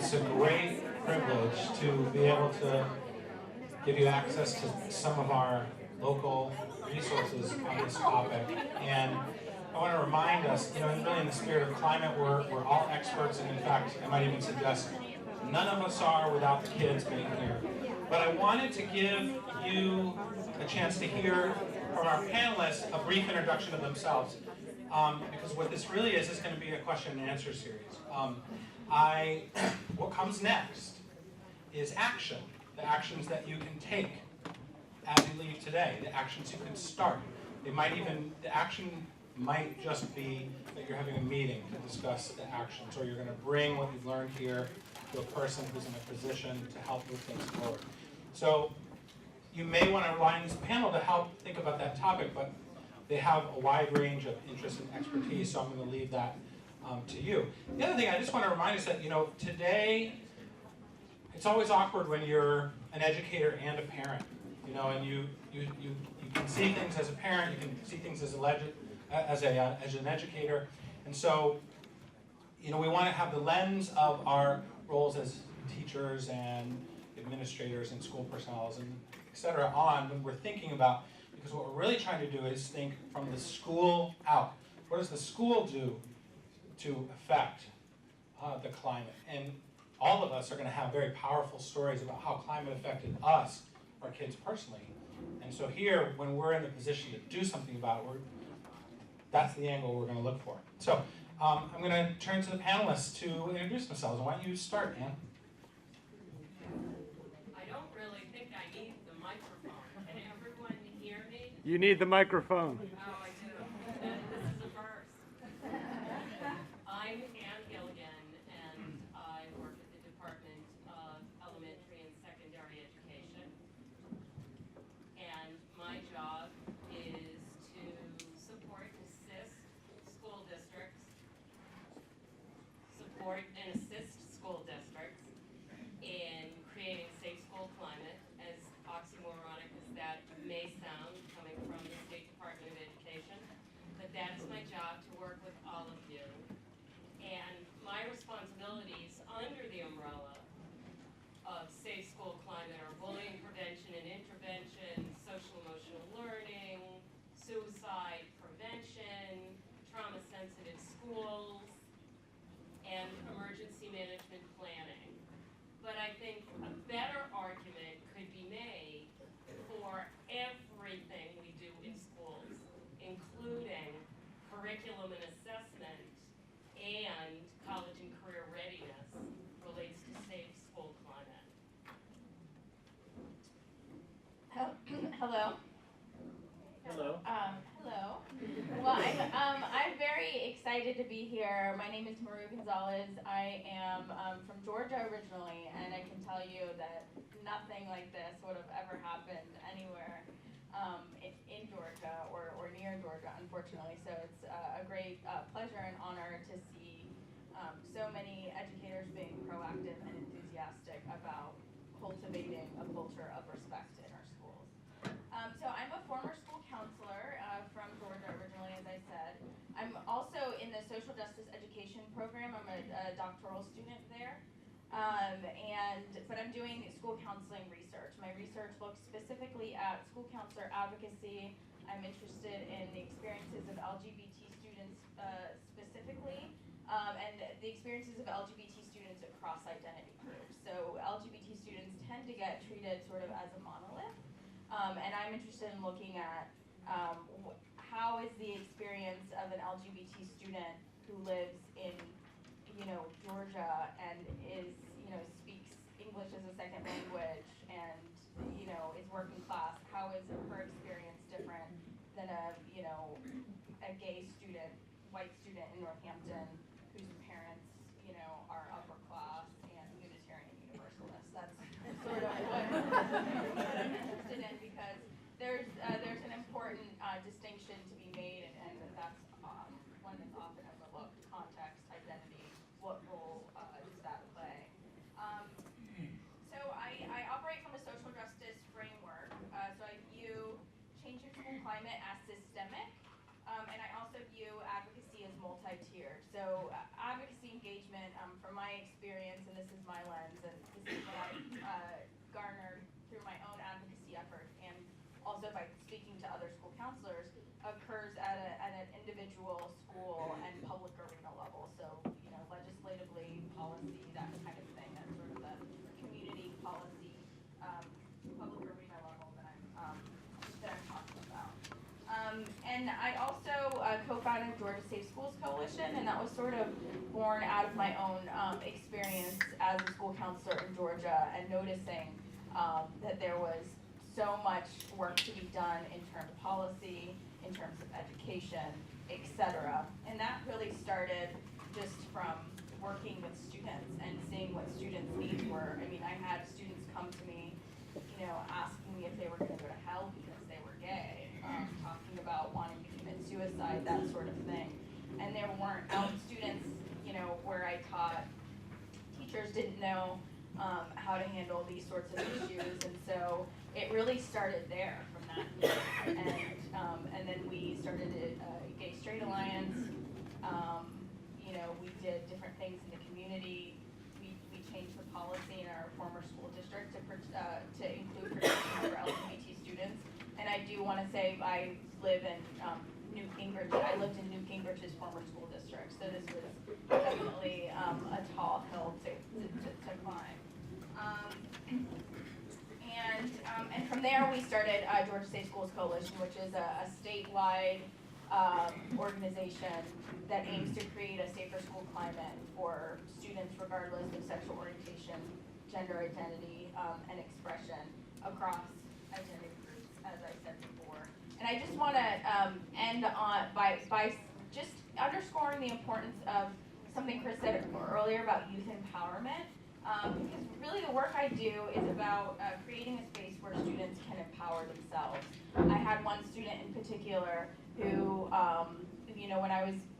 It's a great privilege to be able to give you access to some of our local resources on this topic. And I want to remind us, really in the spirit of climate, we're all experts, and in fact, I might even suggest none of us are without the kids being here. But I wanted to give you a chance to hear from our panelists a brief introduction of themselves. Because what this really is going to be a question and answer series. What comes next is action, the actions that you can take as you leave today, the actions you can start. The action might just be that you're having a meeting to discuss the actions, or you're going to bring what you've learned here to a person who's in a position to help move things forward. So you may want to rely on this panel to help think about that topic, but they have a wide range of interest and expertise, so I'm going to leave that to you. The other thing I just want to remind us that, today, it's always awkward when you're an educator and a parent, and you can see things as a parent, you can see things as an educator, and so, we want to have the lens of our roles as teachers and administrators and school personnel and et cetera on when we're thinking about, because what we're really trying to do is think from the school out. What does the school do to affect the climate? And all of us are going to have very powerful stories about how climate affected us, our kids personally. And so here, when we're in the position to do something about it, that's the angle we're going to look for. So I'm going to turn to the panelists to introduce themselves. Why don't you start, Anne? I don't really think I need the microphone. Can everyone hear me? You need the microphone. Oh, I do. This is a first. I'm Ann Gilligan, and I work at the Department of Elementary and Secondary Education. And my job is to support and assist school districts, in creating a safe school climate, as oxymoronic as that may sound coming from the State Department of Education. But that is my job, to work with all of you. And my responsibilities under the umbrella of safe school climate are bullying prevention and intervention, social emotional learning, suicide prevention, trauma-sensitive schools, and emergency management planning. But I think a better argument could be made for everything we do in schools, including curriculum and assessment and college and career readiness relates to safe school climate. Hello. Hello. Hello. Well, I'm very excited to be here. My name is Maru Gonzalez. I am from Georgia originally, and I can tell you that nothing like this would have ever happened anywhere in Georgia or near Georgia, unfortunately. So it's a great pleasure and honor to see so many educators being proactive and enthusiastic about cultivating a culture of respect in our schools. So I'm a former school counselor from Georgia originally, as I said. I'm also in the social justice education program. I'm a doctoral student there. But I'm doing school counseling research. My research looks specifically at school counselor advocacy. I'm interested in the experiences of LGBT students specifically, and the experiences of LGBT students across identity groups. So LGBT students tend to get treated sort of as a monolith. And I'm interested in looking at how is the experience of an LGBT student who lives in, Georgia and speaks English as a second language and, is working class. How is her experience different than a gay student, white student in Northampton whose parents, are upper class and Unitarian Universalists? That's sort of what I'm interested in, because there's an important distinction to be made, and that's one that's often overlooked: context, identity. What role does that play? So I operate from a social justice framework. So I view changing school climate as systemic, and I also view advocacy as multi-tiered. So advocacy engagement statement from my experience, and this is my lens, and this is what I garnered through my own advocacy efforts and also by speaking to other school counselors, occurs at an individual, school, and public arena level. So, legislatively, policy, that kind of thing. That's sort of the community policy, public arena level that I'm talking about. And I also co-founded Georgia Safe Schools Coalition, and that was sort of born out of my own experience as a school counselor in Georgia and noticing that there was so much work to be done in terms of policy, in terms of education, etc. And that really started just from working with students and seeing what students' needs were. I mean, I had students come to me, asking me if they were going to go to hell because they were gay, talking about wanting to commit suicide, that sort of thing. And there weren't students, where I taught, teachers didn't know how to handle these sorts of issues, and so it really started there from that need. And then we started a Gay Straight Alliance. We did different things in the community. We changed the policy in our former school district to include protection for LGBT students. And I do want to say I live in New Cambridge. I lived in New Cambridge's former school district, so this was definitely a tall hill to climb. And from there we started Georgia Safe Schools Coalition, which is a statewide organization that aims to create a safer school climate for students regardless of sexual orientation, gender identity, and expression across identity groups, as I said before. And I just want to end on by just underscoring the importance of something Chris said earlier about youth empowerment. Because really the work I do is about creating a space where students can empower themselves. I had one student in particular who,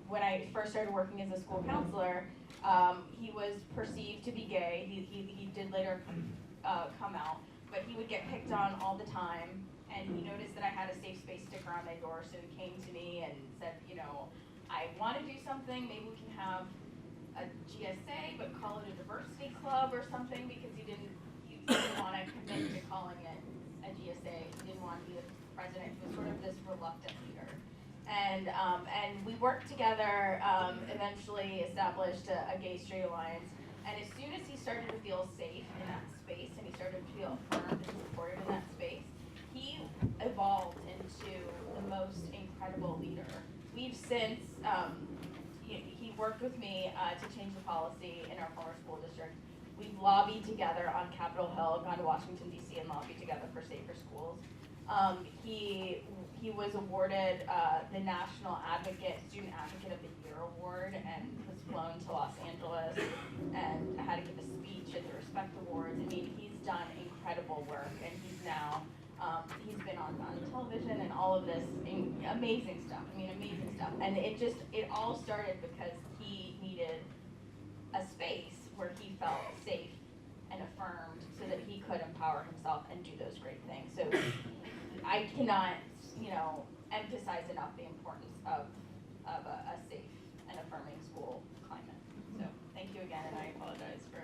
when I first started working as a school counselor, he was perceived to be gay. He did later come out, but he would get picked on all the time. And he noticed that I had a safe space sticker on my door, so he came to me and said, I want to do something. Maybe we can have a GSA, but call it a diversity club or something, because he didn't want to commit to calling it a GSA. He didn't want to be the president. He was sort of this reluctant leader. And we worked together, eventually established a Gay Straight Alliance. And as soon as he started to feel safe in that space, and he started to feel affirmed and supported in that space, he evolved into the most incredible leader. We've since, he worked with me to change the policy in our former school district. We've lobbied together on Capitol Hill, gone to Washington, D.C. and lobbied together for safer schools. He was awarded the National Student Advocate of the Year Award, and was flown to Los Angeles and had to give a speech at the Respect Awards. I mean, he's done incredible work, and he's now, he's been on television and all of this amazing stuff. I mean, amazing stuff. And it all started because he needed a space where he felt safe and affirmed so that he could empower himself and do those great things. So I cannot, emphasize enough the importance of a safe and affirming school climate. So thank you again, and I apologize for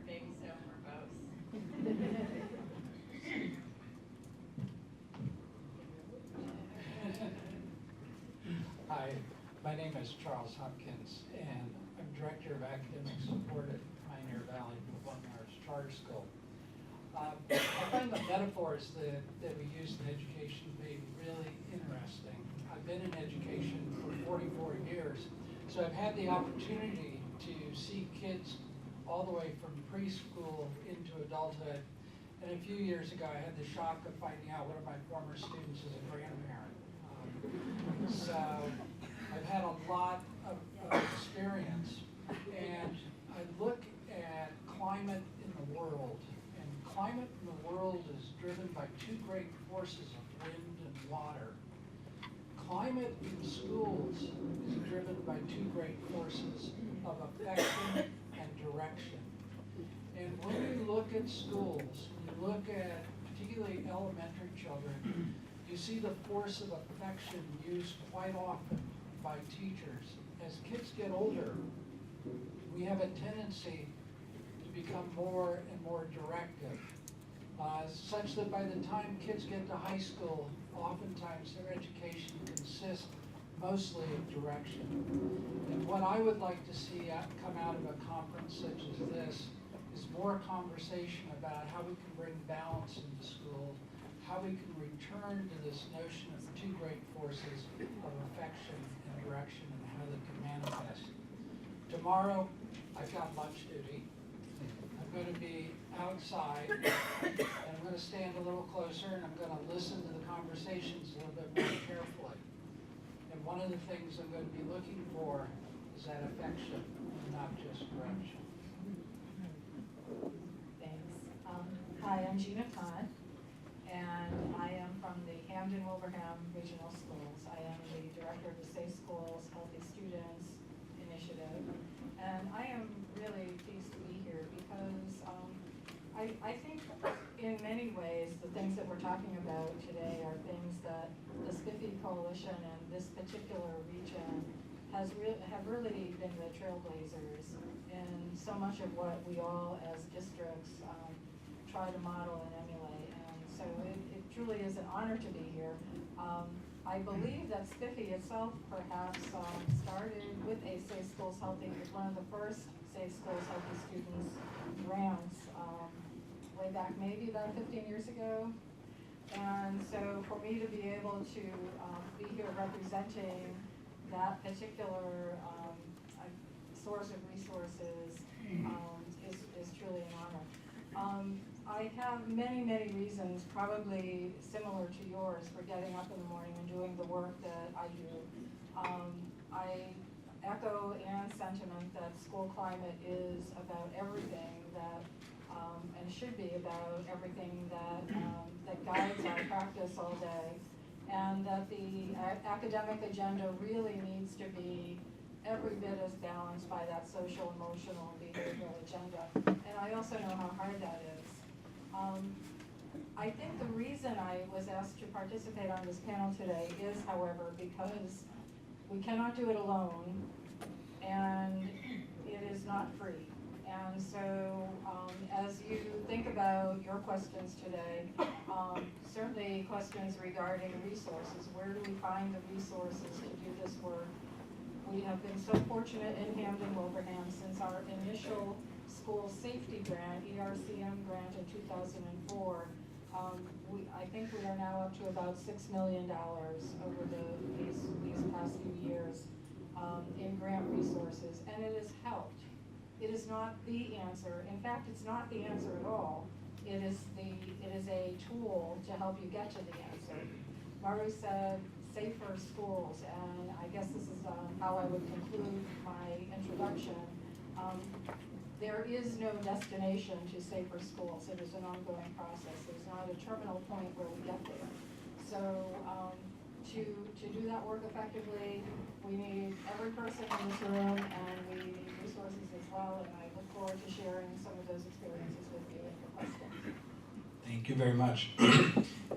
being so verbose. Hi, my name is Charles Hopkins, and I'm Director of Academic Support at Pioneer Valley Performing Arts Charter School. I find the metaphors that we use in education to be really interesting. I've been in education for 44 years, so I've had the opportunity to see kids all the way from preschool into adulthood. And a few years ago, I had the shock of finding out one of my former students is a grandparent. So I've had a lot of experience, and I look at climate in the world, and climate in the world is driven by two great forces of wind and water. Climate in schools is driven by two great forces of affection and direction. And when you look at schools, you look at particularly elementary children, you see the force of affection used quite often by teachers. As kids get older, we have a tendency to become more and more directive, such that by the time kids get to high school, oftentimes their education consists mostly of direction. And what I would like to see come out of a conference such as this is more conversation about how we can bring balance into school, how we can return to this notion of two great forces of affection and direction and how they can manifest. Tomorrow, I've got lunch duty. I'm going to be outside, and I'm going to stand a little closer, and I'm going to listen to the conversations a little bit more carefully. And one of the things I'm going to be looking for is that affection, and not just direction. Thanks. Hi, I'm Gina Kahn, and I am from the Hamden-Wilbraham Regional Schools. I am the director of the Safe Schools Healthy Students Initiative, and I am really pleased to be here because I think in many ways the things that we're talking about today are things that the SPIFFy Coalition and this particular region have really been the trailblazers in so much of what we all as districts try to model and emulate. And so it truly is an honor to be here. I believe that SPIFFy itself perhaps started with a Safe Schools Healthy. It was one of the first Safe Schools Healthy Students grants way back maybe about 15 years ago. And so for me to be able to be here representing that particular source of resources is truly an honor. I have many, many reasons, probably similar to yours, for getting up in the morning and doing the work that I do. I echo Ann's sentiment that school climate is about everything that, and should be about everything that, that guides our practice all day. And that the academic agenda really needs to be every bit as balanced by that social, emotional, and behavioral agenda. And I also know how hard that is. I think the reason I was asked to participate on this panel today is, however, because we cannot do it alone, and it is not free. And so as you think about your questions today, certainly questions regarding resources. Where do we find the resources to do this work? We have been so fortunate in Hamden-Wilbraham since our initial school safety grant, ERCM grant in 2004. I think we are now up to about $6 million over these past few years in grant resources, and it has helped. It is not the answer. In fact, it's not the answer at all. It is a tool to help you get to the answer. Maru said safer schools, and I guess this is how I would conclude my introduction. There is no destination to safer schools. It is an ongoing process. There's not a terminal point where we get there. So to do that work effectively, we need every person in this room, and we need resources as well, and I look forward to sharing some of those experiences with you and your questions. Thank you very much.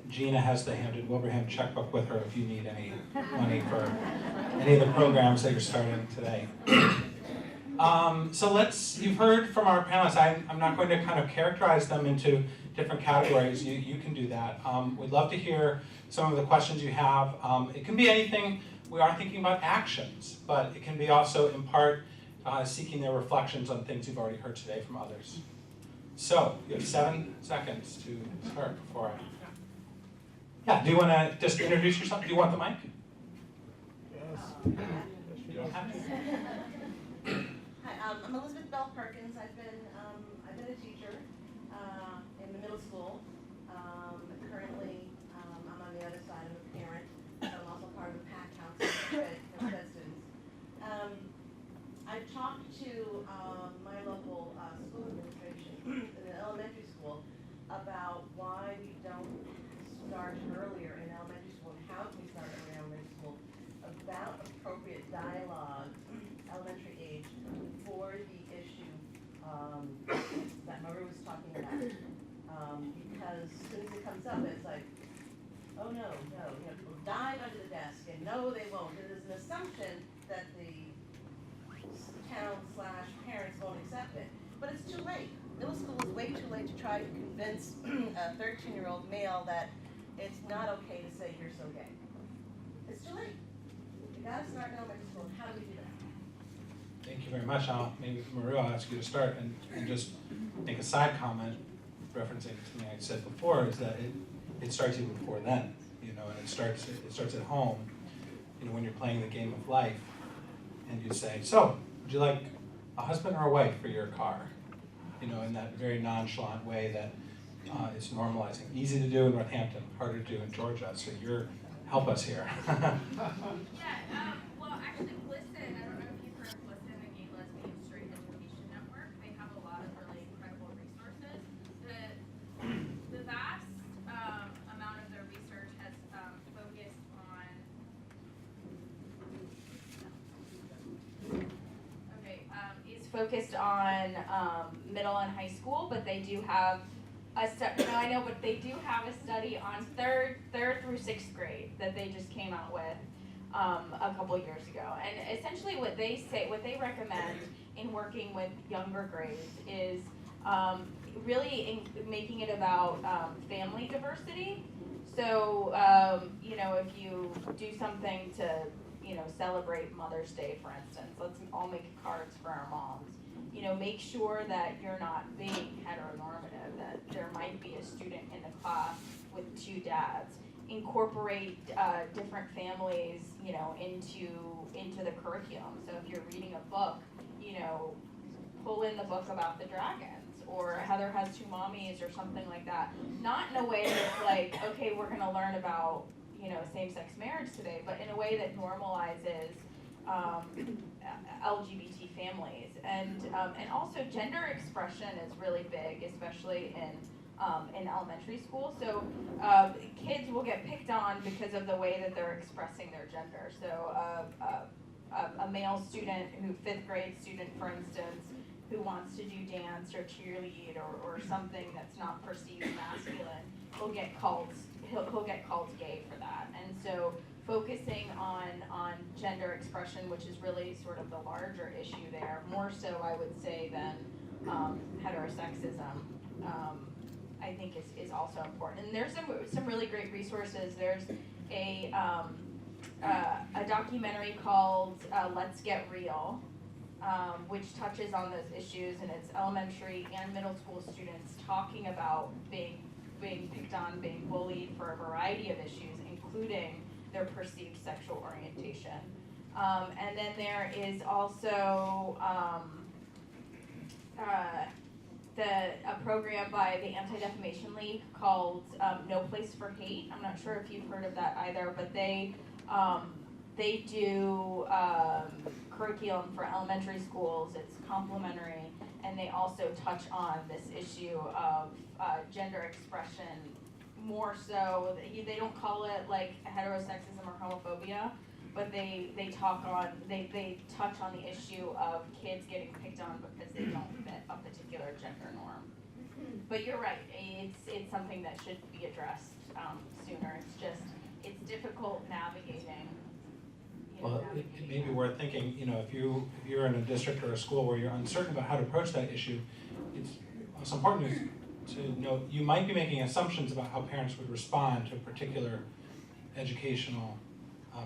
Gina has the Hamden-Wilbraham checkbook with her if you need any money for any of the programs that you're starting today. So you've heard from our panelists. I'm not going to kind of characterize them into different categories. You can do that. We'd love to hear some of the questions you have. It can be anything. We are thinking about actions, but it can be also in part seeking their reflections on things you've already heard today from others. So you have 7 seconds to start before I... Yeah, do you want to just introduce yourself? Do you want the mic? Yes. You don't have to. Hi, I'm Elizabeth Bell Perkins. I've been a teacher in the middle school. Currently, I'm on the other side. I'm a parent. I'm also part of the PAC Council for SPED students. I've talked to my local school administration in the elementary school about why we don't start earlier in elementary school and how can we start earlier in elementary school about appropriate dialogue, elementary age, for the issue that Maru was talking about. Because as soon as it comes up, it's like, oh no, people dive under the desk, and no, they won't. And there's an assumption that the town/parents going to try to convince a 13-year-old male that it's not okay to say you're so gay? It's too late. You gotta start in elementary school. How do we do that? Thank you very much. Maybe Maru, I'll ask you to start and just make a side comment referencing something I said before, is that it starts even before then, you know, and it starts at home, you know, when you're playing the game of life, and you say, so, would you like a husband or a wife for your car? You know, in that very nonchalant way that is normalizing. Easy to do in Northampton, harder to do in Georgia, so help us here. Well, actually, Glisten, I don't know if you've heard of Glisten, the Gay Lesbian Straight Education Network. They have a lot of really incredible resources. The vast amount of their research has focused on is focused on middle and high school, but they do have a study. No, I know, but they do have a study on third through sixth grade that they just came out with a couple years ago. And essentially, what they recommend in working with younger grades is really making it about family diversity. So, you know, if you do something to, you know, celebrate Mother's Day, for instance, let's all make cards for our moms. You know, make sure that you're not being heteronormative, that there might be a student in the class with two dads. Incorporate different families, you know, into the curriculum. So if you're reading a book, you know, pull in the book about the dragons, or Heather has two mommies, or something like that. Not in a way that's like, okay, we're gonna learn about, you know, same-sex marriage today, but in a way that normalizes LGBT families, and also gender expression is really big, especially in elementary school. So kids will get picked on because of the way that they're expressing their gender. So a male student, fifth grade student, for instance, who wants to do dance or cheerlead or something that's not perceived masculine, he'll get called gay for that. And so focusing on gender expression, which is really sort of the larger issue there, more so I would say than heterosexism, I think is also important. And there's some really great resources. There's a documentary called Let's Get Real, which touches on those issues, and it's elementary and middle school students talking about being picked on, being bullied for a variety of issues, including their perceived sexual orientation. And then there is also a program by the Anti-Defamation League called No Place for Hate. I'm not sure if you've heard of that either, but they do curriculum for elementary schools. It's complimentary, and they also touch on this issue of gender expression. More so, they don't call it like heterosexism or homophobia, but they touch on the issue of kids getting picked on because they don't fit a particular gender norm. But you're right, it's something that should be addressed sooner. It's difficult navigating. Well, it may be worth thinking, you know, if you're in a district or a school where you're uncertain about how to approach that issue, it's important to note you might be making assumptions about how parents would respond to a particular educational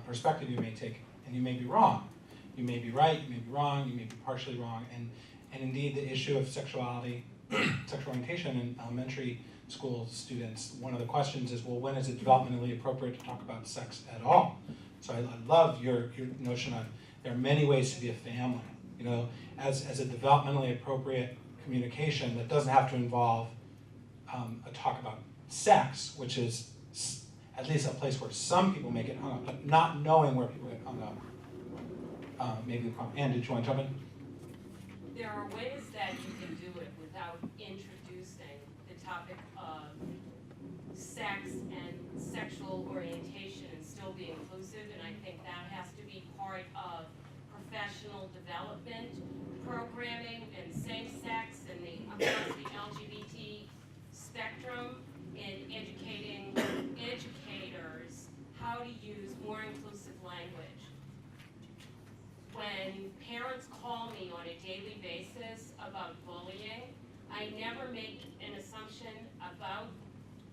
perspective you may take, and you may be wrong. You may be right, you may be wrong, you may be partially wrong, and indeed the issue of sexuality, sexual orientation in elementary school students, one of the questions is, well, when is it developmentally appropriate to talk about sex at all? So I love your notion on there are many ways to be a family, you know, as a developmentally appropriate communication that doesn't have to involve a talk about sex, which is at least a place where some people may get hung up, but not knowing where people get hung up. Maybe the problem. Ann, did you want to jump in? There are ways that you can do it without introducing the topic of sex and sexual orientation and still be inclusive, and I think that has to be part of professional development, programming, and same-sex, and across the LGBT spectrum, in educating educators how to use more inclusive language. When parents call me on a daily basis about bullying, I I never make an assumption about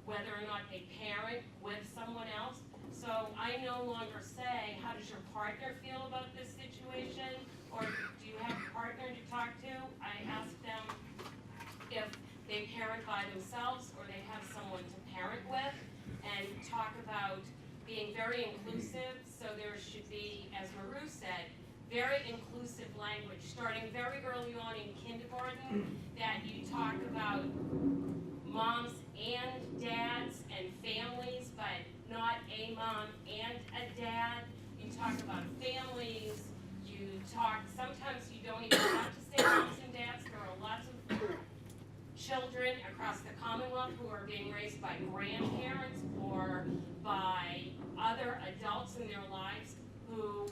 whether or not they parent with someone else. So I no longer say, how does your partner feel about this situation? Or do you have a partner to talk to? I ask them if they parent by themselves or they have someone to parent with, and talk about being very inclusive. So there should be, as Maru said, very inclusive language, starting very early on in kindergarten, that you talk about moms and dads and families, but not a mom and a dad. You talk about families, you talk, sometimes you don't even have to say moms and dads. There are lots of children across the Commonwealth who are being raised by grandparents or by other adults in their lives who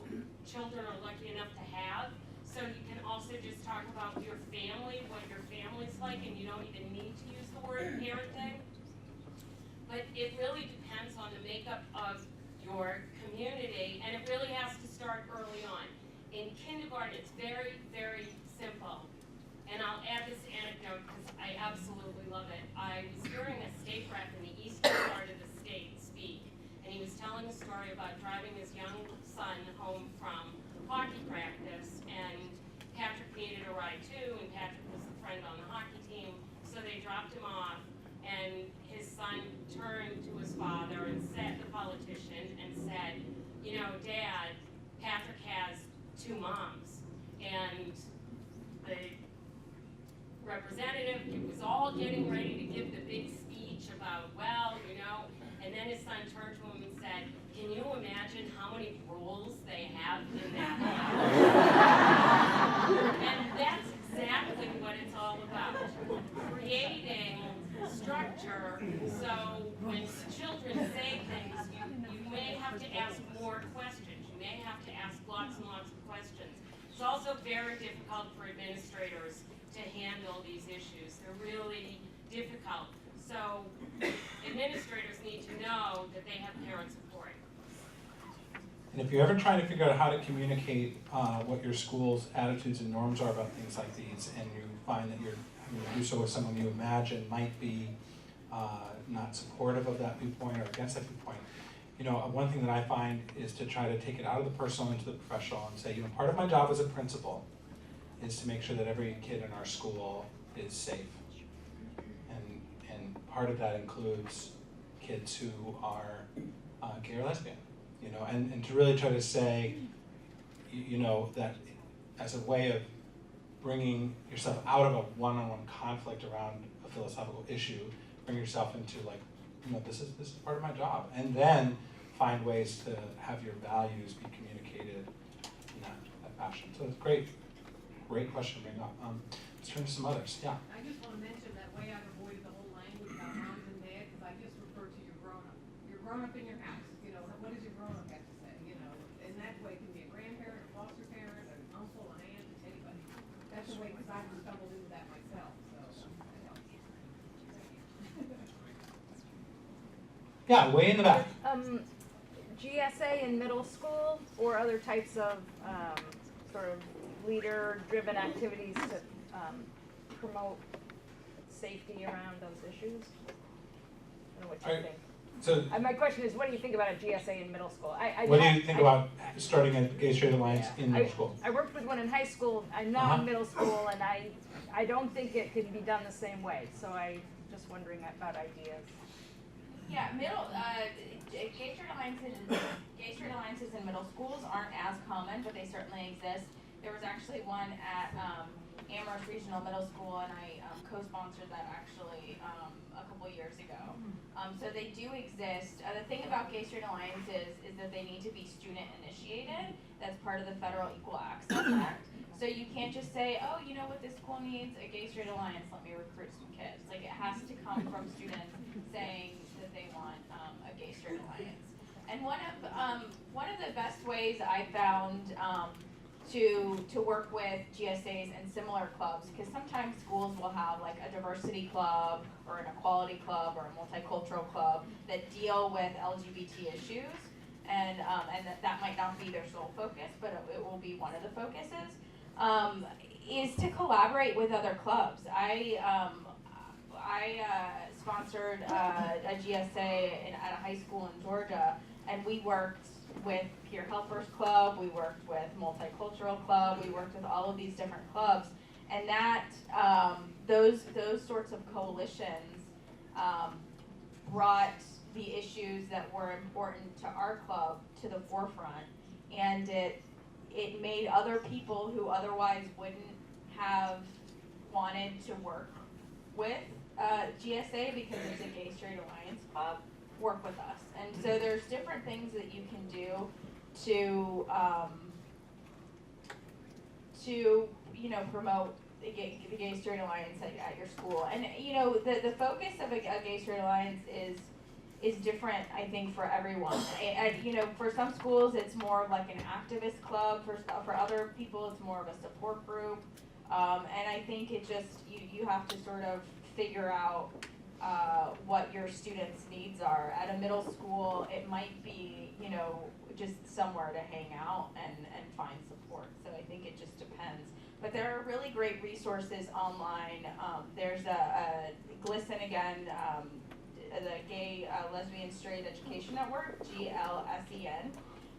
children are lucky enough to have. So you can also just talk about your family, what your family's like, and you don't even need to use the word parenting. But it really depends on the makeup of your community, and it really has to start early on. In kindergarten, it's very, very simple. And I'll add this anecdote because I absolutely love it. I was hearing a state rep in the eastern part of the state speak, and he was telling a story about driving his young son home from hockey practice, and Patrick needed a ride too, and Patrick was a friend on the hockey team, so they dropped him off, and his son turned to his father and said, the politician, and said, you know, Dad, Patrick has 2 moms. And the representative, he was all getting ready to give the big speech about, well, you know, and then his son turned to him and said, can you imagine how many rules they have in that house? And that's exactly what it's all about. Creating structure, so when children say things, you may have to ask more questions. You may have to ask lots and lots of questions. It's also very difficult for administrators to handle these issues. They're really difficult. So administrators need to know that they have parent support. And if you're ever trying to figure out how to communicate what your school's attitudes and norms are about things like these, and you find that you're having to do so with someone you imagine might be not supportive of that viewpoint or against that viewpoint, you know, one thing that I find is to try to take it out of the personal into the professional and say, you know, part of my job as a principal is to make sure that every kid in our school is safe. And part of that includes kids who are gay or lesbian, you know, and to really try to say, you know, that as a way of bringing yourself out of a one-on-one conflict around a philosophical issue, bring yourself into like, you know, this is part of my job, and then find ways to have your values be communicated in that fashion. So it's great question to bring up. Let's turn to some others. Yeah. I just want to mention that way I've avoided the whole language about moms and dads, because I just refer to your grown-up. Your grown-up in your house. You know, what does your grown-up have to say? You know, and that way it can be a grandparent, a foster parent, an uncle, an aunt, anybody. That's the way, because I've stumbled into that myself. So that helps. Yeah, way in the back. GSA in middle school or other types of sort of leader-driven activities to promote safety around those issues? I don't know what you think. So, my question is, what do you think about a GSA in middle school? what do you think about starting a Gay Straight Alliance in middle school? I worked with one in high school. I'm not in middle school, and I don't think it could be done the same way. So I'm just wondering about ideas. Yeah, gay straight alliances in middle schools aren't as common, but they certainly exist. There was actually one at Amherst Regional Middle School, and I co-sponsored that actually a couple years ago. So they do exist. The thing about gay straight alliances is that they need to be student initiated. That's part of the Federal Equal Access Act. So you can't just say, oh, you know what this school needs? A gay straight alliance, let me recruit some kids. Like, it has to come from students saying that they want a gay straight alliance. And one of the best ways I found to work with GSAs and similar clubs, because sometimes schools will have like a diversity club or an equality club or a multicultural club that deal with LGBT issues, and that might not be their sole focus, but it will be one of the focuses, is to collaborate with other clubs. I sponsored a GSA at a high school in Georgia, and we worked with Peer Helpers Club, we worked with Multicultural Club, we worked with all of these different clubs, and that those sorts of coalitions brought the issues that were important to our club to the forefront, and it made other people who otherwise wouldn't have wanted to work with GSA because it's a Gay Straight Alliance club, work with us. And so there's different things that you can do to promote the Gay Straight Alliance at your school. And the focus of a Gay Straight Alliance is different, I think, for everyone. For some schools it's more of like an activist club. For other people it's more of a support group. And I think it just you have to sort of figure out what your students' needs are. At a middle school, it might be, just somewhere to hang out and find support. So I think it just depends. But there are really great resources online. There's a GLSEN again, the Gay, Lesbian, Straight Education Network, GLSEN,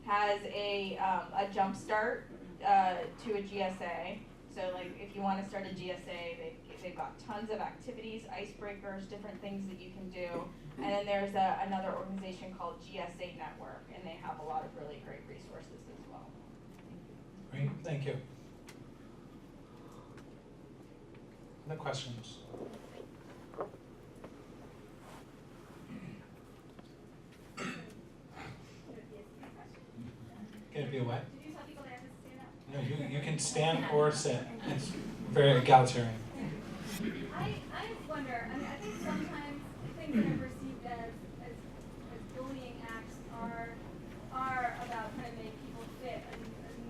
has a jump start to a GSA. So like if you want to start a GSA, they've got tons of activities, icebreakers, different things that you can do. And then there's another organization called GSA Network, and they have a lot of really great resources as well. Great, thank you. Other questions? Can it be a what? Did you tell people they have to stand up? No, you can stand or sit. It's very egalitarian. I wonder, I think sometimes things that are perceived as bullying acts are about trying to make people fit a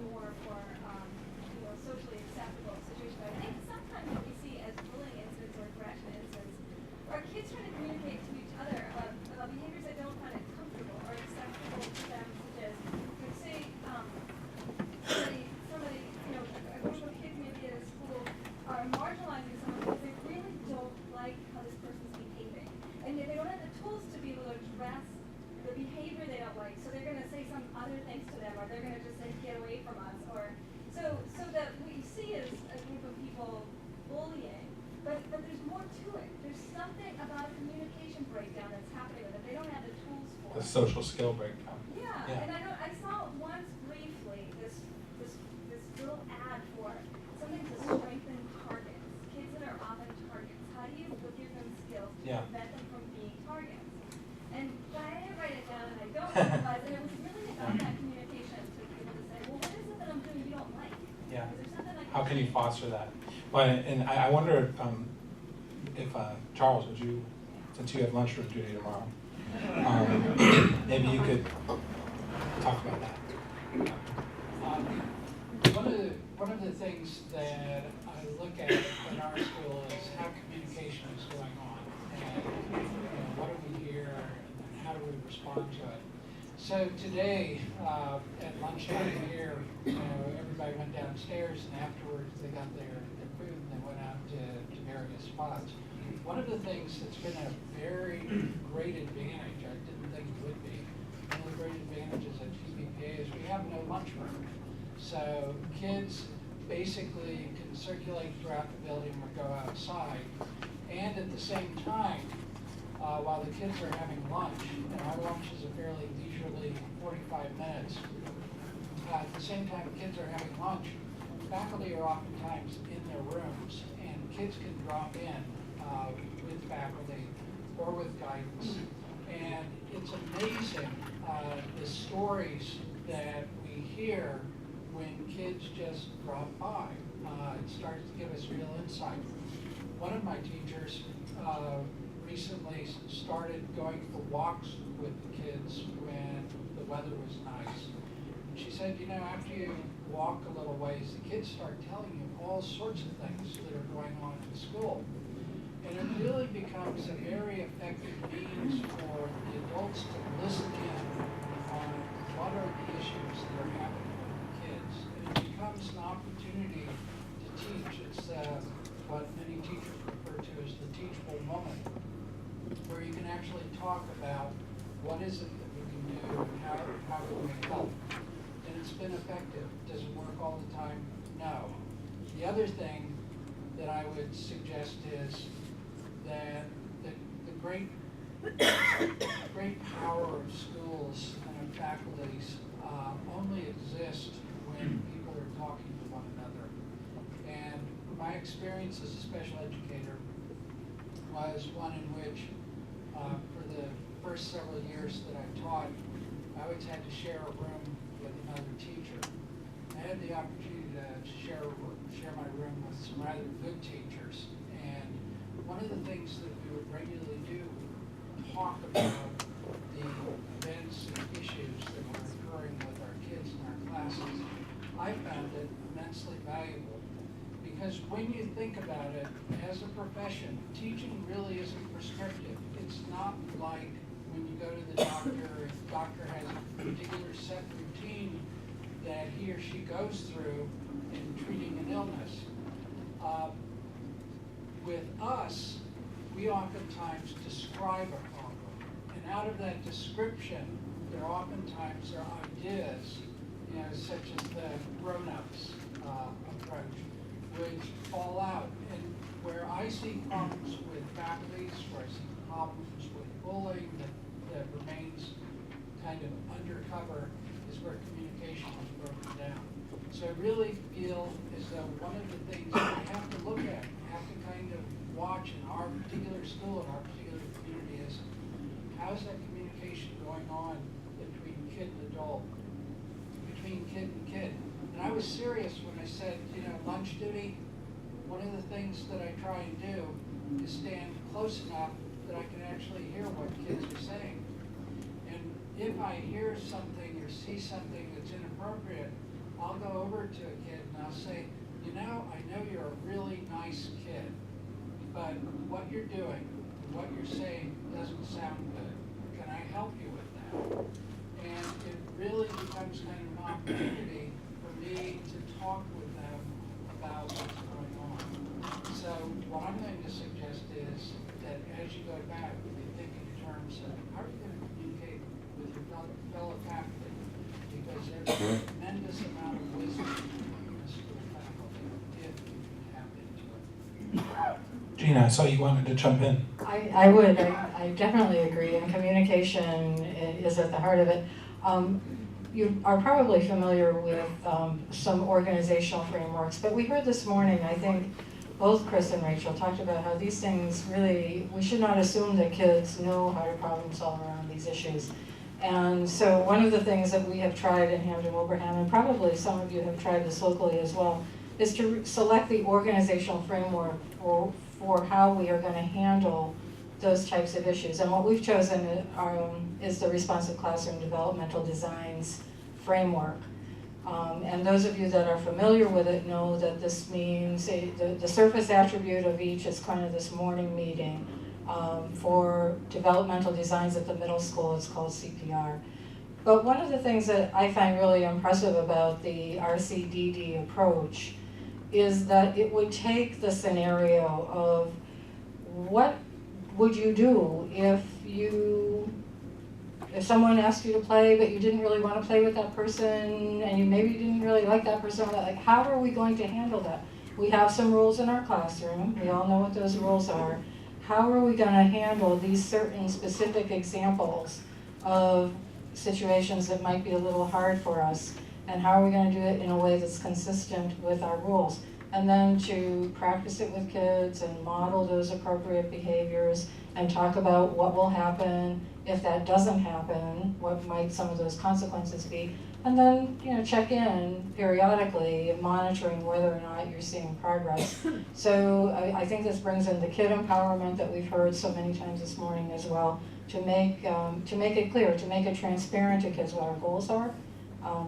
norm for socially acceptable situation. But I think sometimes what we see as bullying incidents or correction incidents are kids trying to communicate to each other about behaviors that don't find it comfortable or acceptable to them, such as say somebody, a group of kids maybe at a school are marginalizing someone because they really don't like how this person's behaving. And they don't have the tools to be able to address the behavior they don't like, so they're going to say some other things to them, or they're going to just say, get away from us, or so that what you see is a group of people bullying, but there's more to it. There's something about a communication breakdown that's happening with it. They don't have the tools for The it. social skill breakdown. Yeah. And I saw once briefly this little ad for something to strengthen targets. Kids that are often targets. How do you give them skills to prevent them from being targets? And I didn't write it down, and I don't realize, and it was really about that communication to be able to say, well, what is it that I'm doing you don't like? Yeah. Is there something I How can you foster that? Well, and I wonder if Charles, would you, since you have lunchroom duty tomorrow, maybe you could talk about that. One of the things that I look at in our school is how communication is going on, and what do we hear, and how do we respond to it. So today, at lunchtime here, everybody went downstairs, and afterwards they got their food and they went out to various spots. One of the things that's been a very great advantage, I didn't think it would be, one of the great advantages at GBPA is we have no lunchroom. So kids basically can circulate throughout the building or go outside. And at the same time, while the kids are having lunch, and our lunch is a fairly leisurely 45 minutes, at the same time kids are having lunch, faculty are oftentimes in their rooms, and kids can drop in with faculty or with guidance. And it's amazing the stories that we hear when kids just drop by. It starts to give us real insight. One of my teachers recently started going for walks with the kids when the weather was nice. And she said, after you walk a little ways, the kids start telling you all sorts of things that are going on in school. And it really becomes a very effective means for the adults to listen in on what are the issues that are happening with the kids. And it becomes an opportunity to teach. It's what many teachers refer to as the teachable moment. actually talk about what is it that we can do and how can we help. And it's been effective. Does it work all the time? No. The other thing that I would suggest is that the great power of schools and of faculties only exist when people are talking to one another. And my experience as a special educator was one in which, for the first several years that I taught, I always had to share a room with another teacher. I had the opportunity to share my room with some rather good teachers. And one of the things that we would regularly do, talk about the events and issues that were occurring with our kids in our classes. I found it immensely valuable because when you think about it, as a profession, teaching really isn't prescriptive. It's not like when you go to the doctor, if the doctor has a particular set routine that he or she goes through in treating an illness. With us, we oftentimes describe a problem, and out of that description, there oftentimes are ideas, such as the grown-ups approach, which fall out. And where I see problems with faculties, where I see problems with bullying that remains kind of undercover, is where communication is broken down. So I really feel as though one of the things that we have to look at, have to kind of watch in our particular school, in our particular community is, how's that communication going on between kid and adult, between kid and kid? And I was serious when I said, lunch duty, one of the things that I try and do is stand close enough that I can actually hear what kids are saying. And if I hear something or see something that's inappropriate, I'll go over to a kid and I'll say, I know you're a really nice kid, but what you're doing, what you're saying doesn't sound good. Can I help you with that? And it really becomes kind of an opportunity for me to talk with them about what's going on. So what I'm going to suggest is that as you go back, you think in terms of how are you going to communicate with your fellow faculty? Because there's a tremendous amount of wisdom in the school faculty if you can tap into it. Gina, I saw you wanted to jump in. I would. I definitely agree, and communication is at the heart of it. You are probably familiar with some organizational frameworks, but we heard this morning, I think both Chris and Rachel talked about how these things really, we should not assume that kids know how to problem solve around these issues. And so one of the things that we have tried in Hampden-Wilbraham, and probably some of you have tried this locally as well, is to select the organizational framework for how we are going to handle those types of issues. And what we've chosen is the Responsive Classroom Developmental Designs framework. And those of you that are familiar with it know that this means the surface attribute of each is kind of this morning meeting. For developmental designs at the middle school, it's called CPR. But one of the things that I find really impressive about the RCDD approach is that it would take the scenario of what would you do if someone asked you to play but you didn't really want to play with that person and you maybe didn't really like that person, like how are we going to handle that? We have some rules in our classroom, we all know what those rules are. How are we going to handle these certain specific examples of situations that might be a little hard for us? And how are we going to do it in a way that's consistent with our rules? And then to practice it with kids and model those appropriate behaviors and talk about what will happen if that doesn't happen, what might some of those consequences be. And then, check in periodically, monitoring whether or not you're seeing progress. So I think this brings in the kid empowerment that we've heard so many times this morning as well, to make it clear, to make it transparent to kids what our goals are,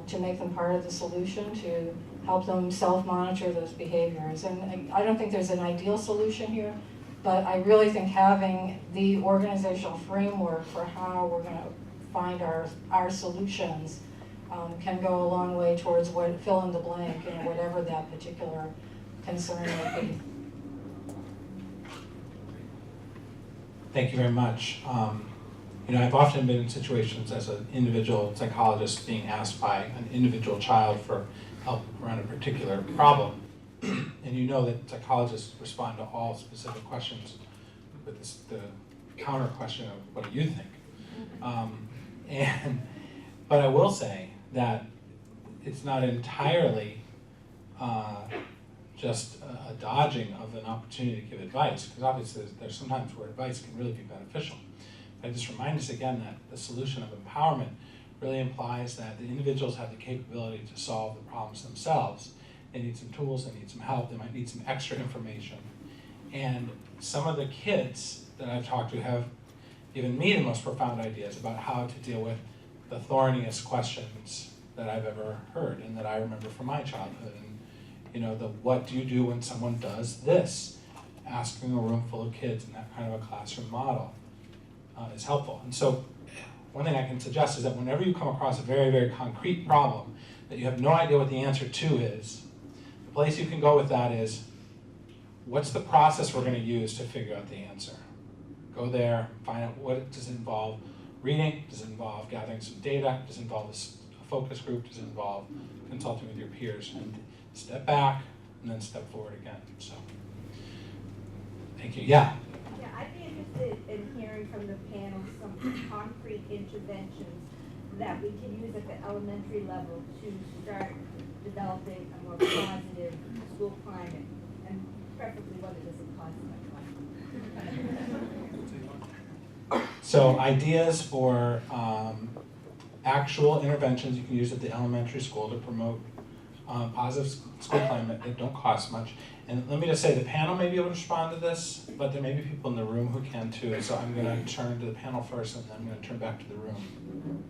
to make them part of the solution, to help them self-monitor those behaviors. And I don't think there's an ideal solution here, but I really think having the organizational framework for how we're going to find our solutions can go a long way towards fill in the blank, whatever that particular concern might be. Thank you very much. You know, I've often been in situations as an individual psychologist being asked by an individual child for help around a particular problem. And you know that psychologists respond to all specific questions with the counter question of, what do you think? But I will say that it's not entirely just a dodging of an opportunity to give advice, because obviously there's sometimes where advice can really be beneficial. But I just remind us again that the solution of empowerment really implies that the individuals have the capability to solve the problems themselves. They need some tools, they need some help, they might need some extra information. And some of the kids that I've talked to have given me the most profound ideas about how to deal with the thorniest questions that I've ever heard and that I remember from my childhood. And you know, the what do you do when someone does this? Asking a room full of kids in that kind of a classroom model is helpful. And so one thing I can suggest is that whenever you come across a very, very concrete problem that you have no idea what the answer to is, the place you can go with that is, what's the process we're going to use to figure out the answer? Go there, find out what does it involve reading, does it involve gathering some data, does it involve a focus group, does it involve consulting with your peers, and step back and then step forward again. So, thank you. Yeah? Yeah, I'd be interested in hearing from the panel some concrete interventions that we can use at the elementary level to start developing a more positive school climate, and preferably one that doesn't cause much life. So ideas for actual interventions you can use at the elementary school to promote positive school climate that don't cost much. And let me just say, the panel may be able to respond to this, but there may be people in the room who can too. So I'm going to turn to the panel first, and then I'm going to turn back to the room.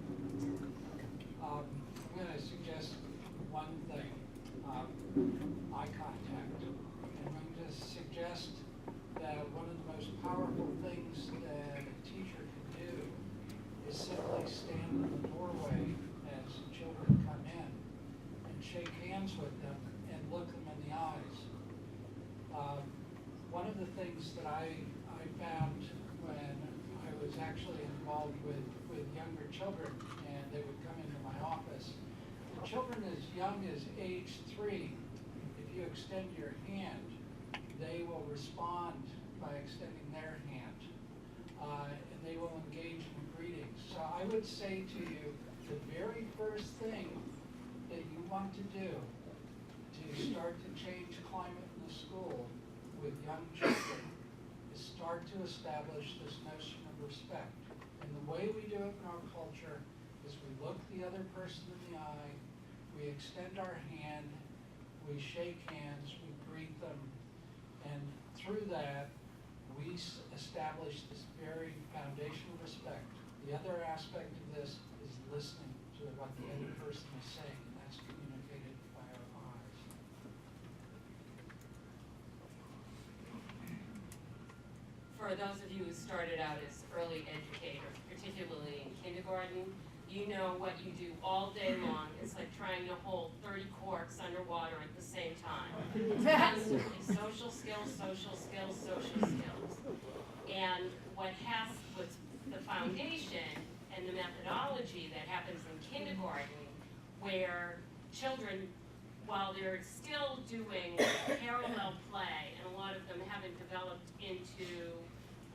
I'm going to suggest one thing, eye contact. And I'm going to suggest that one of the most powerful things that a teacher can do is simply stand in the doorway as children come in and shake hands with them and look them in the eyes. One of the things that I found when I was actually involved with younger children and they would come into my office, children as young as age 3, if you extend your hand, they will respond by extending their hand, and they will engage in greetings. So I would say to you, the very first thing that you want to do to start to change climate in the school with young children is start to establish this notion of respect. And the way we do it in our culture is we look the other person in the eye, we extend our hand, we shake hands, we greet them, and through that, we establish this very foundation of respect. The other aspect of this is listening to what the other person is saying, and that's communicated by our eyes. For those of you who started out as early educators, particularly in kindergarten, you know what you do all day long is like trying to hold 30 corks underwater at the same time. Constantly social skills, social skills, social skills. And what's the foundation and the methodology that happens in kindergarten, where children, while they're still doing parallel play, and a lot of them haven't developed into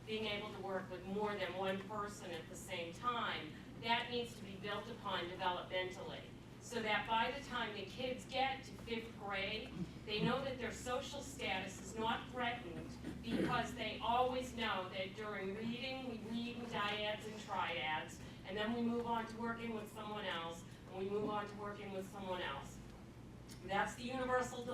being able to work with more than one person at the same time, that needs to be built upon developmentally. So that by the time the kids get to 5th grade, they know that their social status is not threatened, because they always know that during reading, we read in dyads and triads, and then we move on to working with someone else, and we move on to working with someone else. That's the universal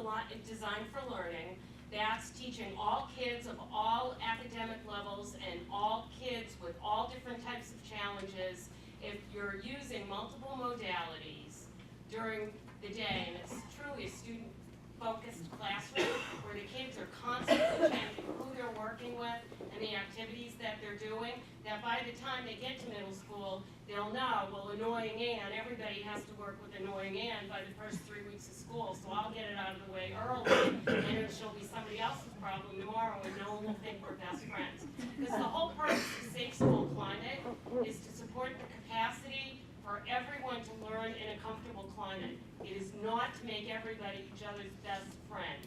design for learning. That's teaching all kids of all academic levels and all kids with all different types of challenges. If you're using multiple modalities during the day, and it's truly a student-focused classroom where the kids are constantly changing who they're working with and the activities that they're doing, that by the time they get to middle school, they'll know, well, annoying Ann, everybody has to work with annoying Ann by the first 3 weeks of school, so I'll get it out of the way early, and she'll be somebody else's problem tomorrow, and no one will think we're best friends. Because the whole purpose of safe school climate is support the capacity for everyone to learn in a comfortable climate. It is not to make everybody each other's best friend.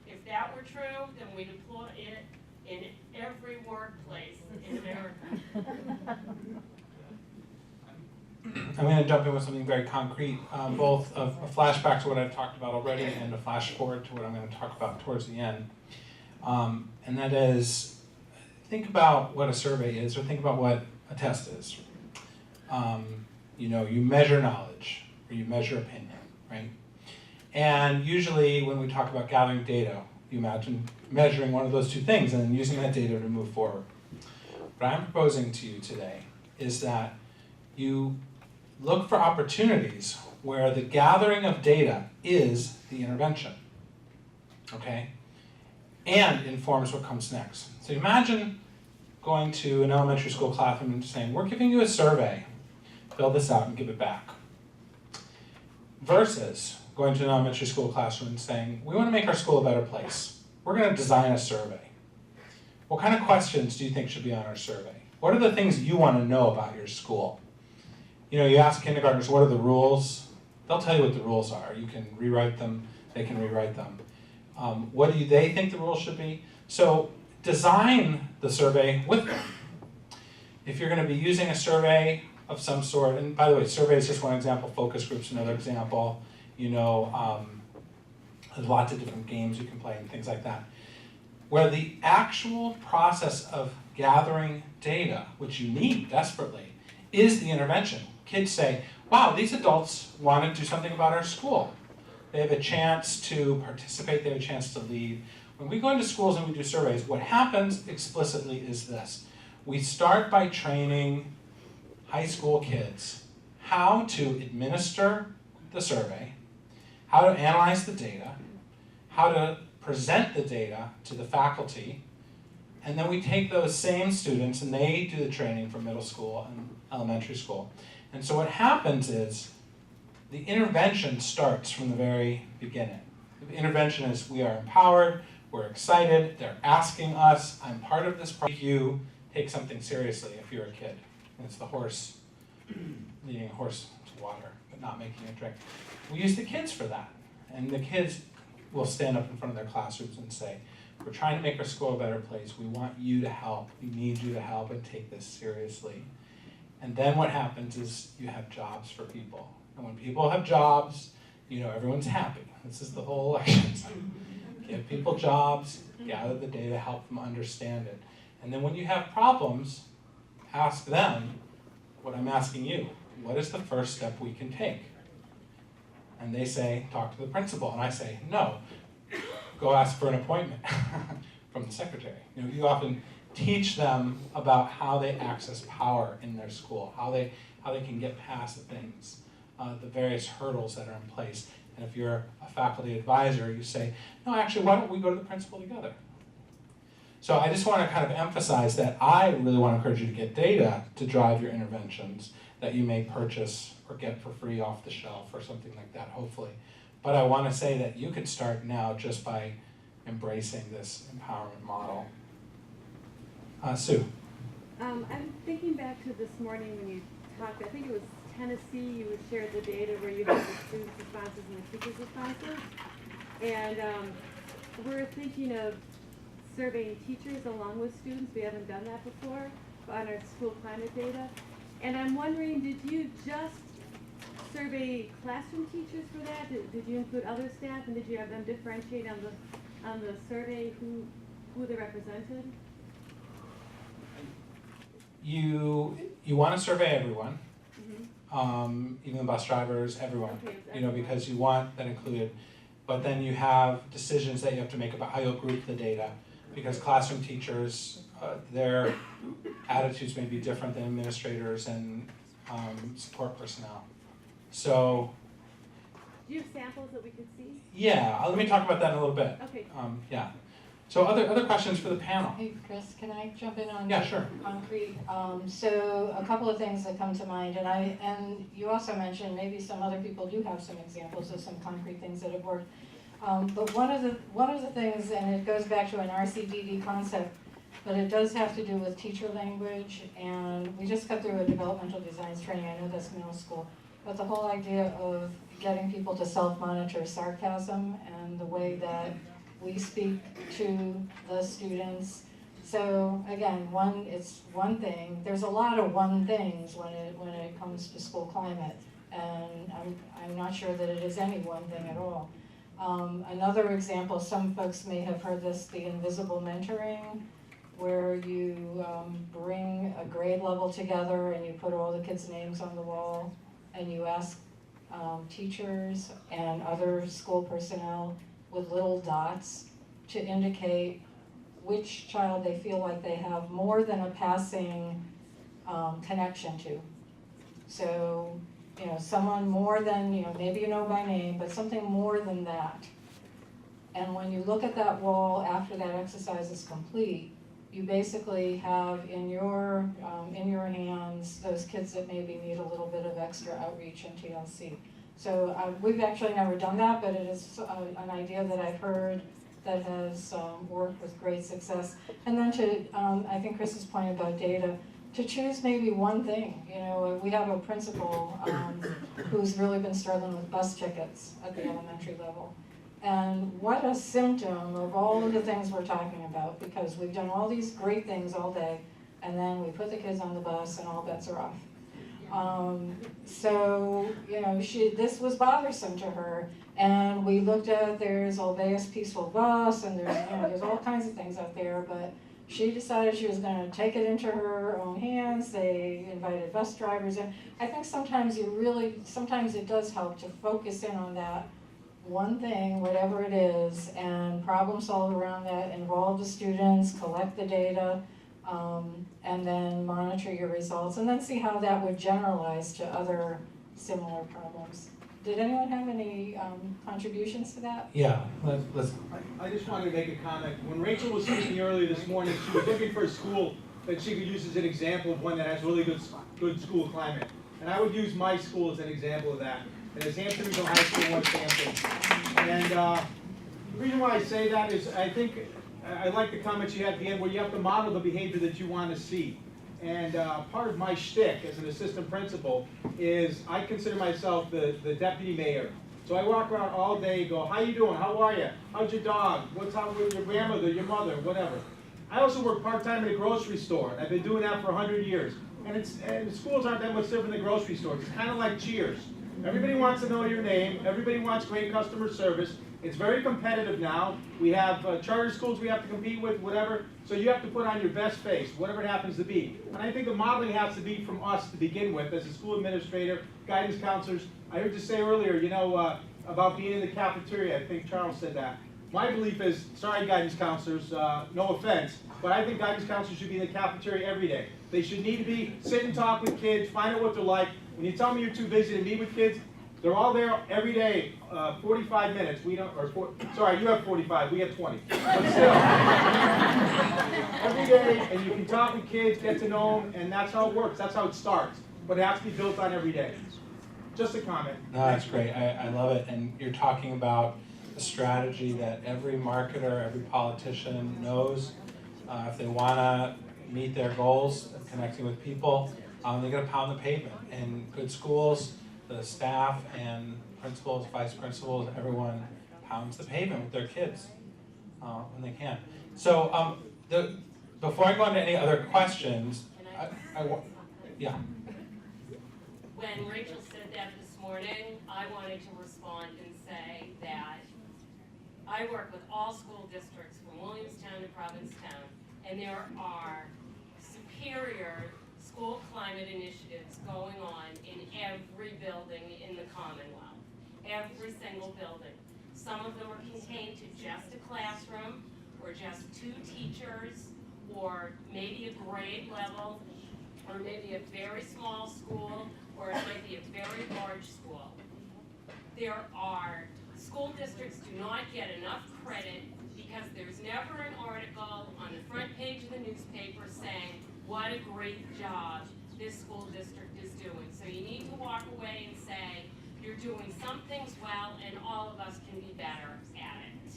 If that were true, then we deploy it in every workplace in America. I'm going to jump in with something very concrete, both of a flashback to what I've talked about already and a flash forward to what I'm going to talk about towards the end. And that is, think about what a survey is, or think about what a test is. You know, you measure knowledge, or you measure opinion, right? And usually when we talk about gathering data, you imagine measuring one of those two things and then using that data to move forward. What I'm proposing to you today is that you look for opportunities where the gathering of data is the intervention, okay? And informs what comes next. So imagine going to an elementary school classroom and saying, we're giving you a survey, fill this out and give it back. Versus going to an elementary school classroom and saying, we want to make our school a better place. We're going to design a survey. What kind of questions do you think should be on our survey? What are the things you want to know about your school? You know, you ask kindergartners, what are the rules? They'll tell you what the rules are. You can rewrite them, they can rewrite them. What do they think the rules should be? So design the survey with them. If you're going to be using a survey of some sort, and by the way, survey is just one example, focus group's another example. You know, there's lots of different games you can play and things like that. Where the actual process of gathering data, which you need desperately, is the intervention. Kids say, wow, these adults want to do something about our school. They have a chance to participate, they have a chance to lead. When we go into schools and we do surveys, what happens explicitly is this. We start by training high school kids how to administer the survey, how to analyze the data, how to present the data to the faculty, and then we take those same students and they do the training for middle school and elementary school. And so what happens is the intervention starts from the very beginning. The intervention is we are empowered, we're excited, they're asking us, I'm part of this project. You take something seriously if you're a kid. And it's the horse, leading a horse to water, but not making it drink. We use the kids for that. And the kids will stand up in front of their classrooms and say, we're trying to make our school a better place. We want you to help. We need you to help and take this seriously. And then what happens is you have jobs for people. And when people have jobs, you know, everyone's happy. This is the whole election. Give people jobs, gather the data, help them understand it. And then when you have problems, ask them what I'm asking you. What is the first step we can take? And they say, talk to the principal. And I say, no, go ask for an appointment from the secretary. You know, you often teach them about how they access power in their school, how they can get past the things, the various hurdles that are in place. And if you're a faculty advisor, you say, no, actually, why don't we go to the principal together? So I just want to kind of emphasize that I really want to encourage you to get data to drive your interventions that you may purchase or get for free off the shelf or something like that, hopefully. But I want to say that you could start now just by embracing this empowerment model. Sue. I'm thinking back to this morning when you talked, I think it was Tennessee, you shared the data where you had the students' responses and the teachers' responses. And we're thinking of surveying teachers along with students. We haven't done that before on our school climate data. And I'm wondering, did you just survey classroom teachers for that? Did you include other staff, and did you have them differentiate on the survey who they represented? You want to survey everyone, even the bus drivers, everyone, Okay, you know, because you want that included. But then you have decisions that you have to make about how you'll group the data, because classroom teachers, their attitudes may be different than administrators and support personnel. So, Do you have samples that we could see? yeah, let me talk about that in a little bit. Okay. Yeah. So other questions for the panel? Hey, Chris, can I jump in on Yeah, sure. concrete? So a couple of things that come to mind, and you also mentioned maybe some other people do have some examples of some concrete things that have worked. But one of the things, and it goes back to an RCDD concept, but it does have to do with teacher language, and we just got through a developmental designs training, I know that's middle school, but the whole idea of getting people to self-monitor sarcasm and the way that we speak to the students. So again, it's one thing. There's a lot of one things when it comes to school climate, and I'm not sure that it is any one thing at all. Another example, some folks may have heard this, the invisible mentoring, where you bring a grade level together and you put all the kids' names on the wall, and you ask teachers and other school personnel with little dots to indicate which child they feel like they have more than a passing connection to. So, you know, someone more than, you know, maybe you know by name, but something more than that. And when you look at that wall after that exercise is complete, you basically have in your hands those kids that maybe need a little bit of extra outreach and TLC. So we've actually never done that, but it is an idea that I've heard that has worked with great success. And then to, I think Chris's point about data, to choose maybe one thing. You know, we have a principal who's really been struggling with bus tickets at the elementary level. And what a symptom of all of the things we're talking about, because we've done all these great things all day, and then we put the kids on the bus and all bets are off. So, you know, this was bothersome to her, and we looked at, there's Alveus Peaceful Bus, and there's all kinds of things out there, but she decided she was going to take it into her own hands. They invited bus drivers in. I think sometimes it does help to focus in on that one thing, whatever it is, and problem solve around that, involve the students, collect the data, and then monitor your results, and then see how that would generalize to other similar problems. Did anyone have any contributions to that? Yeah, let's. I just wanted to make a comment. When Rachel was speaking earlier this morning, she was looking for a school that she could use as an example of one that has really good school climate. And I would use my school as an example of that. And it's Hampton Regional High School in West Hampton. And the reason why I say that is I think I like the comments you had at the end where you have to model the behavior that you want to see. And part of my shtick as an assistant principal is I consider myself the deputy mayor. So I walk around all day and go, how you doing? How are you? How's your dog? What's up with your grandmother, your mother, whatever. I also work part-time at a grocery store. I've been doing that for 100 years. And the schools aren't that much different than grocery stores. It's kind of like Cheers. Everybody wants to know your name. Everybody wants great customer service. It's very competitive now. We have charter schools we have to compete with, whatever. So you have to put on your best face, whatever it happens to be. And I think the modeling has to be from us to begin with, as a school administrator, guidance counselors. I heard you say earlier, you know, about being in the cafeteria. I think Charles said that. My belief is, sorry guidance counselors, no offense, but I think guidance counselors should be in the cafeteria every day. They should need to be, sit and talk with kids, find out what they're like. When you tell me you're too busy to meet with kids, they're all there every day, 45 minutes. We don't, sorry, you have 45, we have 20. But still, every day, and you can talk with kids, get to know them, and that's how it works. That's how it starts. But it has to be built on every day. Just a comment. No, that's great. I love it. And you're talking about a strategy that every marketer, every politician knows. If they want to meet their goals of connecting with people, they got to pound the pavement. And good schools, the staff and principals, vice principals, everyone pounds the pavement with their kids when they can. So before I go on to any other questions, yeah. When Rachel said that this morning, I wanted to respond and say that I work with all school districts from Williamstown to Provincetown, and there are superior school climate initiatives going on in every building in the Commonwealth. Every single building. Some of them are contained to just a classroom, or just 2 teachers, or maybe a grade level, or maybe a very small school, or it might be a very large school. There are, school districts do not get enough credit because there's never an article on the front page of the newspaper saying what a great job this school district is doing. So you need to walk away and say, you're doing some things well and all of us can be better at it.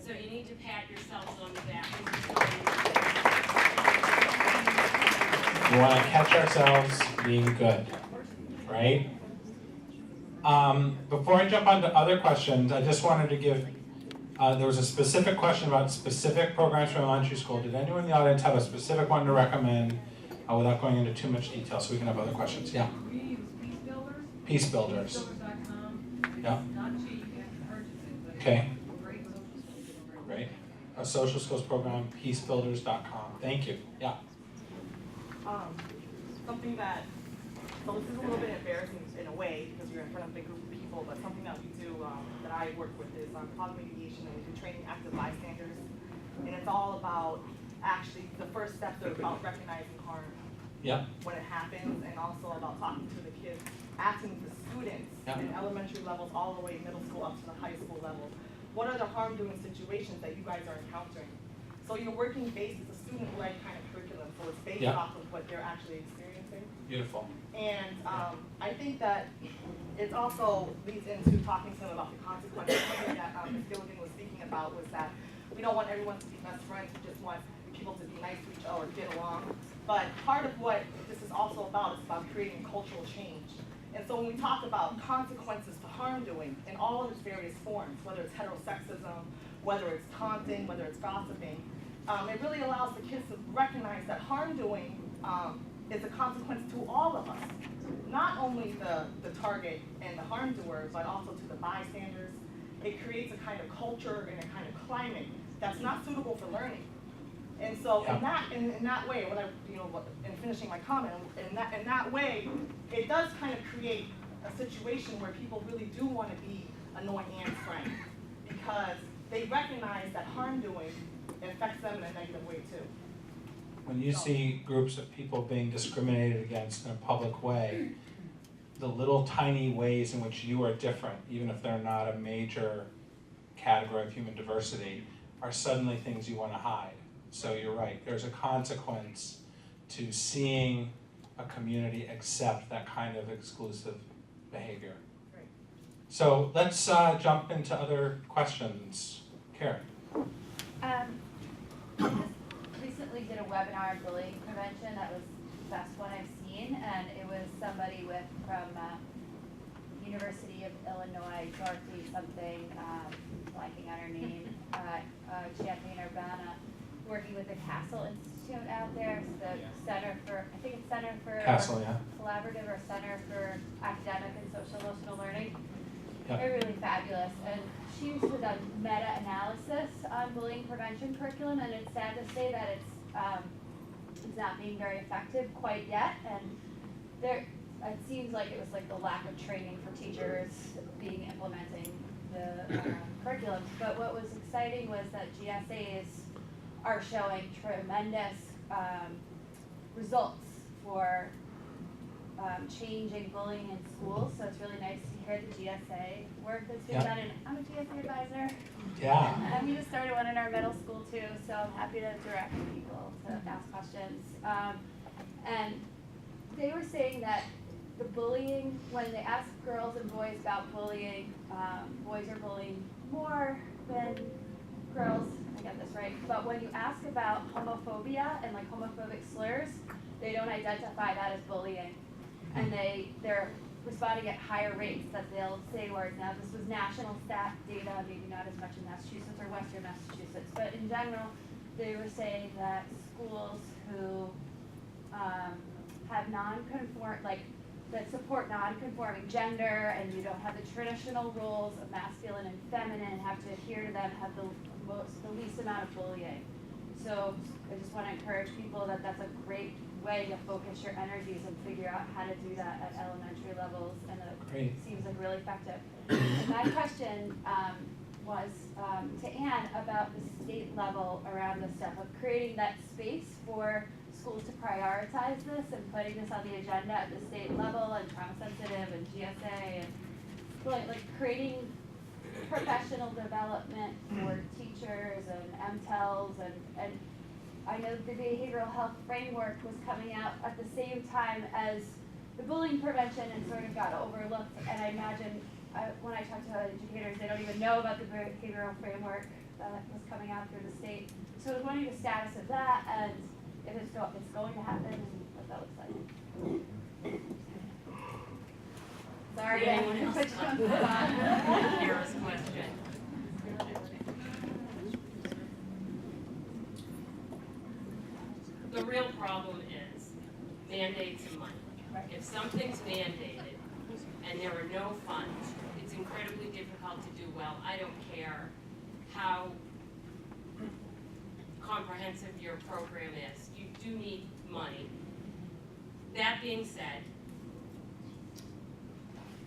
So you need to pat yourselves on the back. We want to catch ourselves being good, right? Before I jump on to other questions, I just wanted to give, there was a specific question about specific programs from elementary school. Did anyone in the audience have a specific one to recommend without going into too much detail so we can have other questions? Yeah? We use Peace Builders. Peace Builders. Peacebuilders.com. Yeah. It's not cheap, you have to purchase it, but Okay. it's a great social skills program. Great. A social skills program, peacebuilders.com. Thank you. Yeah. Something that, so this is a little bit embarrassing in a way because you're in front of a big group of people, but something that we do, that I work with is cause mediation, and we do training active bystanders. And it's all about actually, the first steps are about recognizing harm Yeah. when it happens, and also about talking to the kids, asking the students Yeah. in elementary levels all the way middle school up to the high school level. What are the harm doing situations that you guys are encountering? So you're working based, it's a student-led kind of curriculum, so it's based Yeah. off of what they're actually experiencing. Beautiful. And I think that it also leads into talking to them about the consequences. Something that Ms. Gilligan was speaking about was that we don't want everyone to be best friends, we just want people to be nice to each other, get along. But part of what this is also about is about creating cultural change. And so when we talk about consequences to harm doing in all of its various forms, whether it's heterosexism, whether it's taunting, whether it's gossiping, it really allows the kids to recognize that harm doing is a consequence to all of us. Not only the target and the harm doer, but also to the bystanders. It creates a kind of culture and a kind of climate that's not suitable for learning. And so in that way, what I, in finishing my comment, in that way, it does kind of create a situation where people really do want to be annoying and friends because they recognize that harm doing affects them in a negative way too. When you see groups of people being discriminated against in a public way, the little tiny ways in which you are different, even if they're not a major category of human diversity, are suddenly things you want to hide. So you're right, there's a consequence to seeing a community accept that kind of exclusive behavior. Right. So let's jump into other questions. Karen. I just recently did a webinar on bullying prevention. That was the best one I've seen, and it was somebody from University of Illinois, Dorothy something, blanking on her name, Champaign-Urbana, working with the Castle Institute out there, so the Center for, I think it's Center for Castle, yeah. Collaborative or Center for Academic and Social Emotional Learning. Yeah. They're really fabulous, and she was done meta-analysis on bullying prevention curriculum, and it's sad to say that it's not being very effective quite yet, and it seems like it was like the lack of training for teachers implementing the curriculum. But what was exciting was that GSAs are showing tremendous results for changing bullying in schools. So it's really nice to hear the GSA work that's being done. And I'm a GSA advisor. Yeah. And we just started one in our middle school too, so I'm happy to direct people to ask questions. And they were saying that the bullying, when they ask girls and boys about bullying, boys are bullying more than girls, I got this right, but when you ask about homophobia and like homophobic slurs, they don't identify that as bullying. And they're responding at higher rates, that they'll say words. Now this was national stat data, maybe not as much in Massachusetts or Western Massachusetts, but in general, they were saying that schools who have that support non-conforming gender, and you don't have the traditional roles of masculine and feminine, have to adhere to them, have the least amount of bullying. So I just want to encourage people that that's a great way to focus your energies and figure out how to do that at elementary levels, and it seems like really effective. And my question was to Anne about the state level around this stuff of creating that space for schools to prioritize this and putting this on the agenda at the state level, and trauma sensitive and GSA, and like creating professional development for teachers and MTELs, and I know the behavioral health framework was coming out at the same time as the bullying prevention and sort of got overlooked. And I imagine when I talk to educators, they don't even know about the behavioral framework that was coming out through the state. So I was wondering the status of that, and if it's going to happen, and what that looks Sorry, anyone else? Kara's question. The real problem is mandates and money. If something's mandated and there are no funds, it's incredibly difficult to do well. I don't care how comprehensive your program is. You do need money. That being said,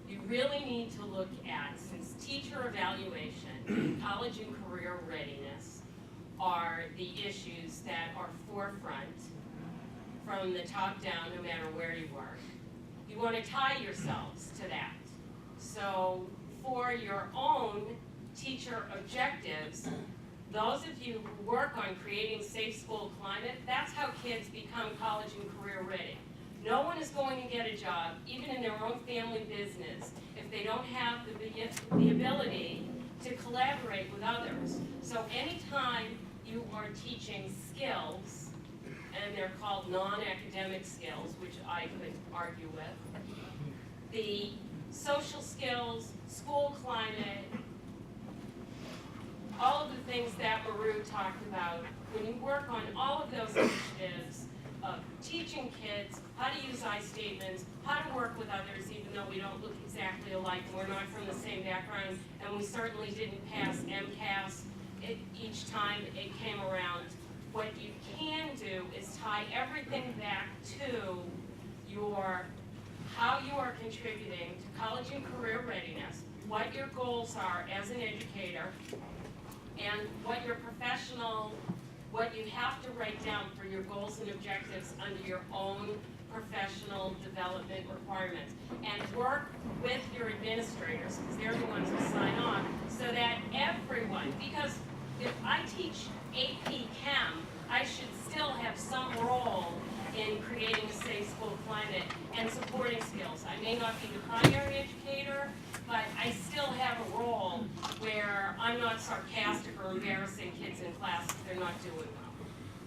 you really need to look at, since teacher evaluation, college and career readiness are the issues that are forefront from the top down, no matter where you work. You want to tie yourselves to that. So for your own teacher objectives, those of you who work on creating safe school climate, that's how kids become college and career ready. No one is going to get a job, even in their own family business, if they don't have the ability to collaborate with others. So anytime you are teaching skills, and they're called non-academic skills, which I could argue with, the social skills, school climate, all of the things that Maru talked about, when you work on all of those initiatives of teaching kids how to use I statements, how to work with others, even though we don't look exactly alike, and we're not from the same background, and we certainly didn't pass MCAS each time it came around. What you can do is tie everything back to how you are contributing to college and career readiness, what your goals are as an educator, and what you have to write down for your goals and objectives under your own professional development requirements. And work with your administrators, because they're the ones who sign off, so that everyone, because if I teach AP Chem, I should still have some role in creating a safe school climate and supporting skills. I may not be the primary educator, but I still have a role where I'm not sarcastic or embarrassing kids in class if they're not doing well.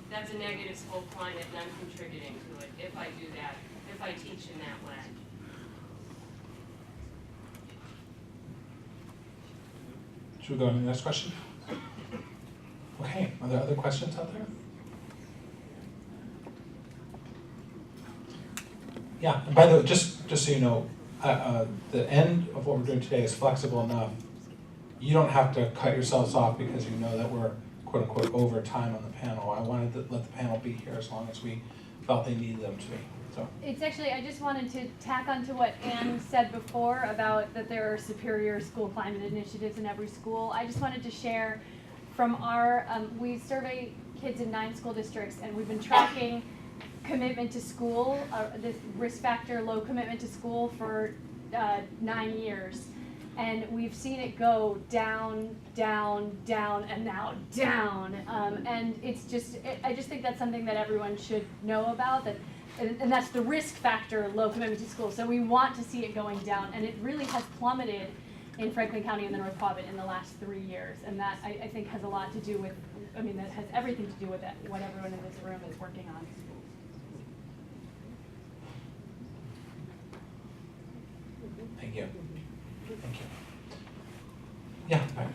That's a negative school climate, and I'm contributing to it if I do that, if I teach in that way. Should we go on to the next question? Okay, are there other questions out there? Yeah, and by the way, just so you know, the end of what we're doing today is flexible enough. You don't have to cut yourselves off because you know that we're quote unquote over time on the panel. I wanted to let the panel be here as long as we felt they needed them to be. So it's actually, I just wanted to tack on to what Anne said before about that there are superior school climate initiatives in every school. I just wanted to share from our, we survey kids in 9 school districts, and we've been tracking commitment to school, this risk factor, low commitment to school for 9 years. And we've seen it go down, down, down, and now down. And it's just, I just think that's something that everyone should know about, that, and that's the risk factor, low commitment to school. So we want to see it going down, and it really has plummeted in Franklin County and the North Quadrant in the last 3 years. And that, I think, has a lot to do with, I mean, that has everything to do with that, what everyone in this room is working on. thank you. Thank you. Yeah, back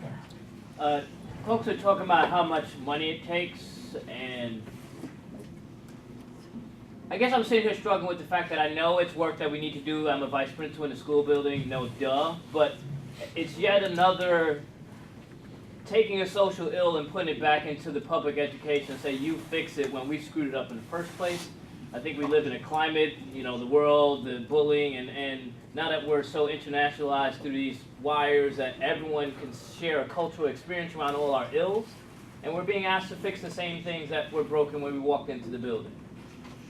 there. Folks are talking about how much money it takes, and I guess I'm sitting here struggling with the fact that I know it's work that we need to do. I'm a vice principal in the school building, no duh, but it's yet another taking a social ill and putting it back into the public education and say you fix it when we screwed it up in the first place. I think we live in a climate, you know, the world, the bullying, and now that we're so internationalized through these wires that everyone can share a cultural experience around all our ills, and we're being asked to fix the same things that were broken when we walked into the building.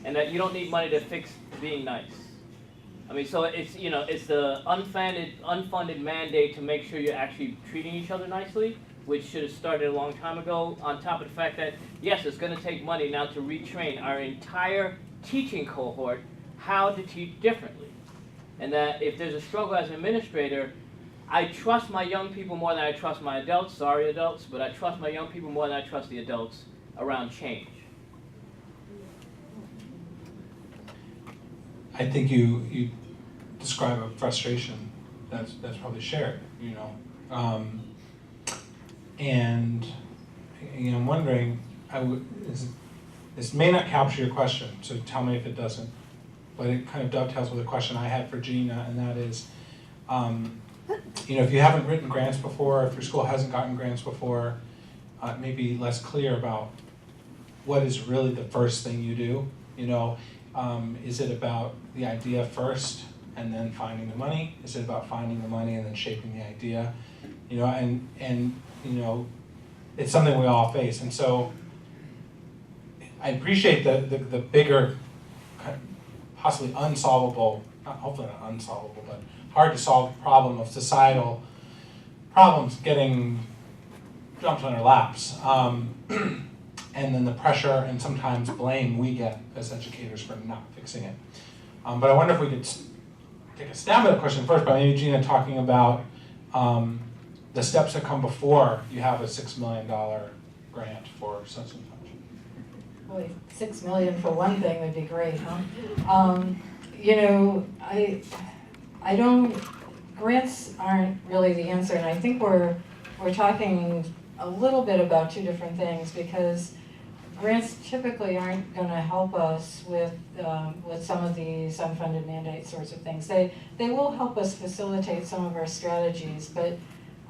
And that you don't need money to fix being nice. I mean, so it's, you know, it's the unfunded mandate to make sure you're actually treating each other nicely, which should have started a long time ago, on top of the fact that, yes, it's going to take money now to retrain our entire teaching cohort how to teach differently. And that if there's a struggle as an administrator, I trust my young people more than I trust my adults. Sorry, adults, but I trust my young people more than I trust the adults around change. I think you describe a frustration that's probably shared, you know. And I'm wondering, this may not capture your question, so tell me if it doesn't, but it kind of dovetails with a question I had for Gina, and that is, you know, if you haven't written grants before, if your school hasn't gotten grants before, maybe less clear about what is really the first thing you do. You know, is it about the idea first and then finding the money? Is it about finding the money and then shaping the idea? You know, and you know, it's something we all face. And so I appreciate the bigger, possibly unsolvable, hopefully not unsolvable, but hard to solve problem of societal problems getting dumped on our laps. And then the pressure and sometimes blame we get as educators for not fixing it. But I wonder if we could take a stab at the question first by maybe Gina talking about the steps that come before you have a $6 million grant for such and such. Boy, $6 million for one thing would be great, huh? You know, I don't, grants aren't really the answer, and I think we're talking a little bit about two different things, because grants typically aren't going to help us with some of these unfunded mandate sorts of things. They will help us facilitate some of our strategies, but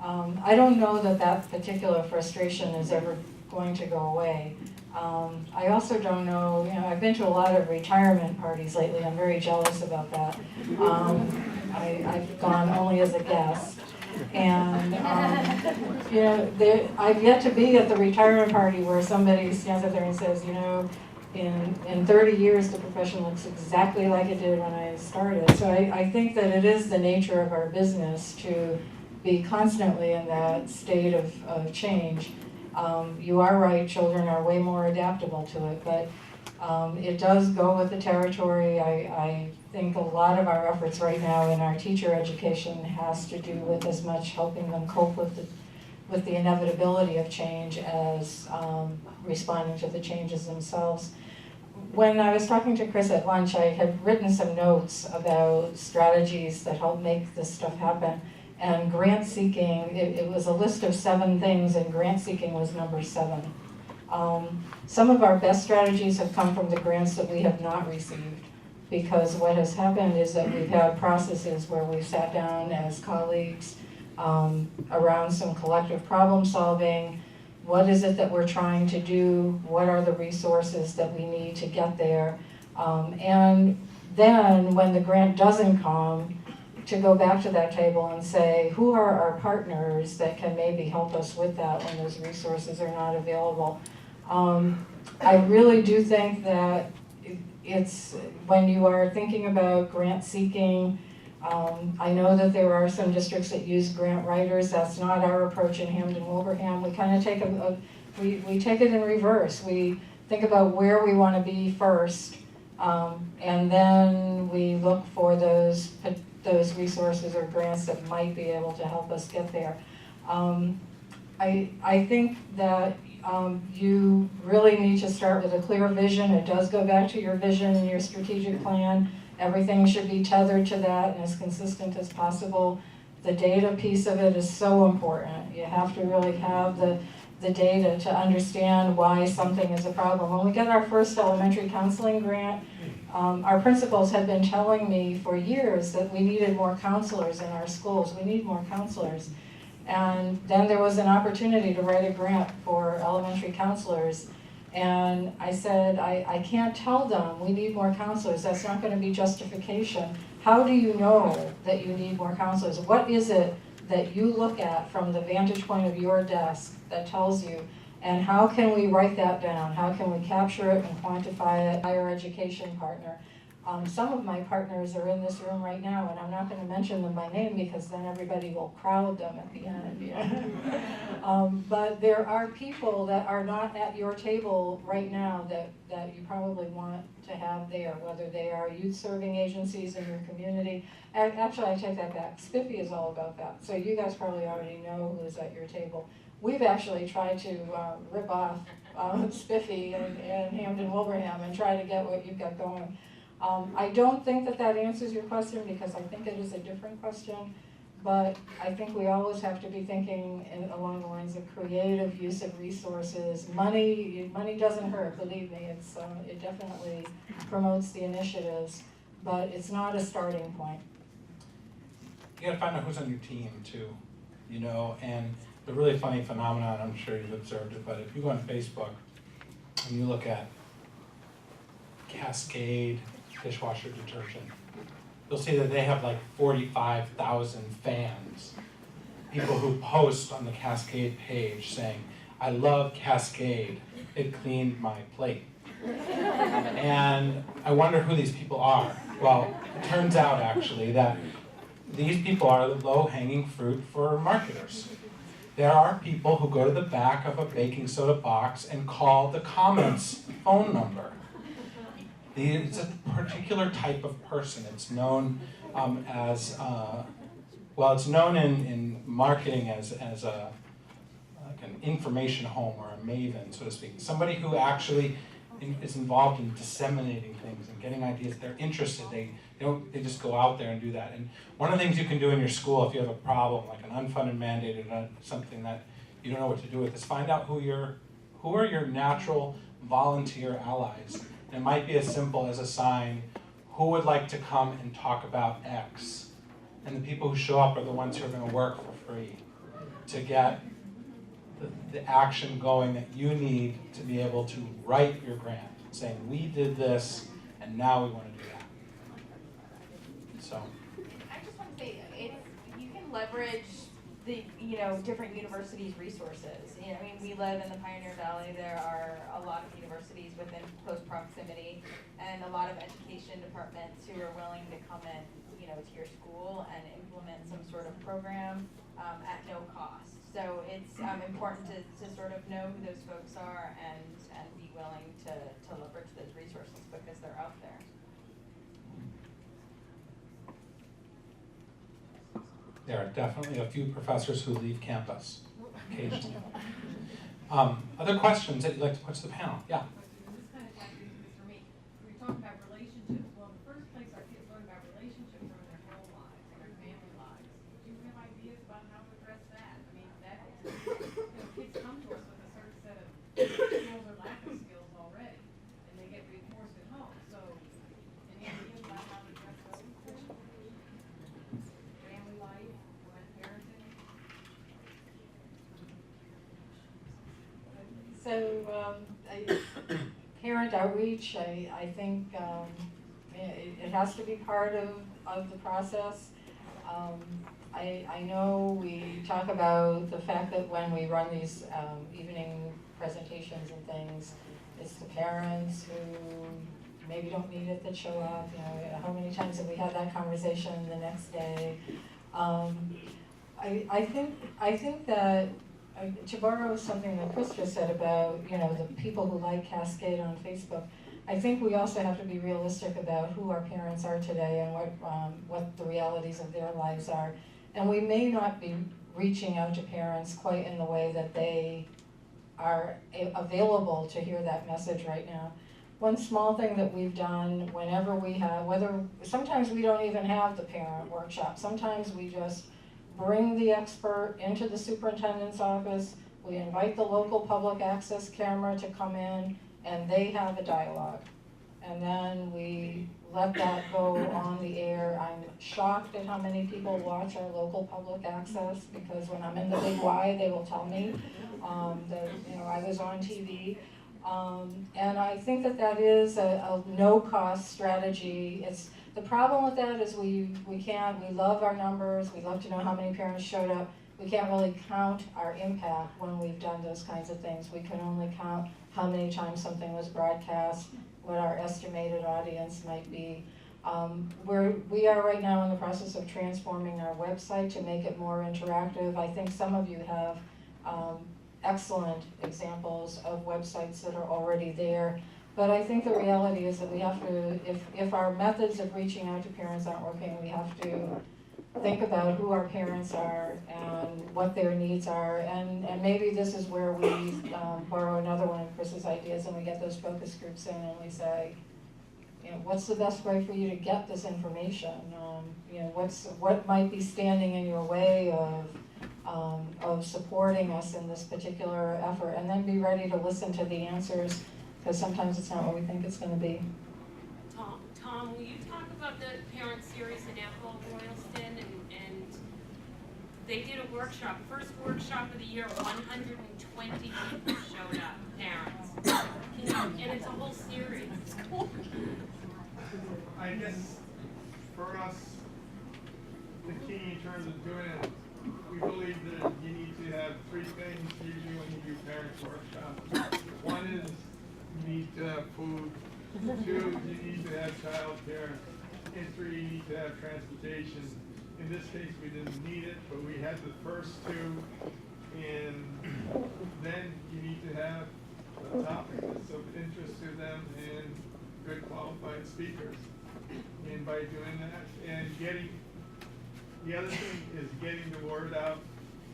I don't know that particular frustration is ever going to go away. I also don't know, you know, I've been to a lot of retirement parties lately. I'm very jealous about that. I've gone only as a guest. And, you know, I've yet to be at the retirement party where somebody stands up there and says, you know, in 30 years the profession looks exactly like it did when I started. So I think that it is the nature of our business to be constantly in that state of change. You are right, children are way more adaptable to it, but it does go with the territory. I think a lot of our efforts right now in our teacher education has to do with as much helping them cope with the inevitability of change as responding to the changes themselves. When I was talking to Chris at lunch, I had written some notes about strategies that help make this stuff happen. And grant seeking, it was a list of 7 things, and grant seeking was number 7. Some of our best strategies have come from the grants that we have not received, because what has happened is that we've had processes where we've sat down as colleagues around some collective problem solving. What is it that we're trying to do? What are the resources that we need to get there? And then when the grant doesn't come, to go back to that table and say, who are our partners that can maybe help us with that when those resources are not available? I really do think that it's, when you are thinking about grant seeking, I know that there are some districts that use grant writers. That's not our approach in Hampden-Wilbraham. We kind of take we take it in reverse. We think about where we want to be first, and then we look for those resources or grants that might be able to help us get there. I think that you really need to start with a clear vision. It does go back to your vision and your strategic plan. Everything should be tethered to that and as consistent as possible. The data piece of it is so important. You have to really have the data to understand why something is a problem. When we get our first elementary counseling grant, our principals had been telling me for years that we needed more counselors in our schools. We need more counselors. And then there was an opportunity to write a grant for elementary counselors. And I said, I can't tell them we need more counselors. That's not going to be justification. How do you know that you need more counselors? What is it that you look at from the vantage point of your desk that tells you? And how can we write that down? How can we capture it and quantify it? Higher education partner. Some of my partners are in this room right now, and I'm not going to mention them by name because then everybody will crowd them at the end. But there are people that are not at your table right now that you probably want to have there, whether they are youth serving agencies in your community. Actually, I take that back. Spiffy is all about that. So you guys probably already know who's at your table. We've actually tried to rip off Spiffy and Hampden-Wilbraham and try to get what you've got going. I don't think that answers your question because I think it is a different question. but I think we always have to be thinking along the lines of creative use of resources. Money doesn't hurt, believe me. It definitely promotes the initiatives, but it's not a starting point. You gotta find out who's on your team too, you know, and the really funny phenomenon, I'm sure you've observed it, but if you go on Facebook and you look at Cascade dishwasher detergent, you'll see that they have like 45,000 fans, people who post on the Cascade page saying, "I love Cascade, it cleaned my plate." And I wonder who these people are. Well, it turns out actually that these people are the low-hanging fruit for marketers. There are people who go to the back of a baking soda box and call the comments phone number. It's a particular type of person. It's known it's known in marketing as like an information home or a maven, so to speak. Somebody who actually is involved in disseminating things and getting ideas. They're interested. They just go out there and do that. And one of the things you can do in your school if you have a problem, like an unfunded mandate or something that you don't know what to do with, is find out who are your natural volunteer allies. And it might be as simple as a sign, who would like to come and talk about X? And the people who show up are the ones who are going to work for free to get the action going that you need to be able to write your grant, saying we did this and now we want to do that. So I just want to say, you can leverage the different universities' resources. I mean, we live in the Pioneer Valley. There are a lot of universities within close proximity, and a lot of education departments who are willing to come in, to your school and implement some sort of program at no cost. So it's important to sort of know who those folks are and be willing to leverage those resources because they're out there. there are definitely a few professors who leave campus occasionally. Other questions that you'd like to put to the panel? Yeah. This kind of ties into for me. We talk about relationships. Well, in the first place, our kids learn about relationships are in their home lives and their family lives. Do you have ideas about how to address that? I mean, kids come to us with a certain set of skills or lack of skills already, and they get reinforced at home. So, any ideas about how to address those things? Family life, parenting. So parent outreach, I think it has to be part of the process. I know we talk about the fact that when we run these evening presentations and things, it's the parents who maybe don't need it that show up. How many times have we had that conversation the next day? I think that to borrow something that Chris just said about the people who like Cascade on Facebook, I think we also have to be realistic about who our parents are today and what the realities of their lives are. And we may not be reaching out to parents quite in the way that they are available to hear that message right now. One small thing that we've done whenever we have, sometimes we don't even have the parent workshop. Sometimes we just bring the expert into the superintendent's office. We invite the local public access camera to come in, and they have a dialogue. And then we let that go on the air. I'm shocked at how many people watch our local public access, because when I'm in the big Y, they will tell me that I was on TV. And I think that is a no-cost strategy. The problem with that is we love our numbers, we love to know how many parents showed up. We can't really count our impact when we've done those kinds of things. We can only count how many times something was broadcast, what our estimated audience might be. We are right now in the process of transforming our website to make it more interactive. I think some of you have excellent examples of websites that are already there. But I think the reality is that we have to, if our methods of reaching out to parents aren't working, we have to think about who our parents are and what their needs are. And maybe this is where we borrow another one of Chris's ideas and we get those focus groups in and we say, what's the best way for you to get this information? What might be standing in your way of supporting us in this particular effort, and then be ready to listen to the answers, because sometimes it's not what we think it's going to be. Tom, will you talk about the parent series in Apple Royalston, and they did a workshop, first workshop of the year, 120 people showed up, parents. And it's a whole series. I guess for us, the key in terms of doing it, we believe that you need to have three things usually when you do parent workshops. One is you need to have food. Two, you need to have childcare. And three, you need to have transportation. In this case, we didn't need it, but we had the first two. And then you need to have a topic that's of interest to them and good qualified speakers. And by doing that and the other thing is getting the word out.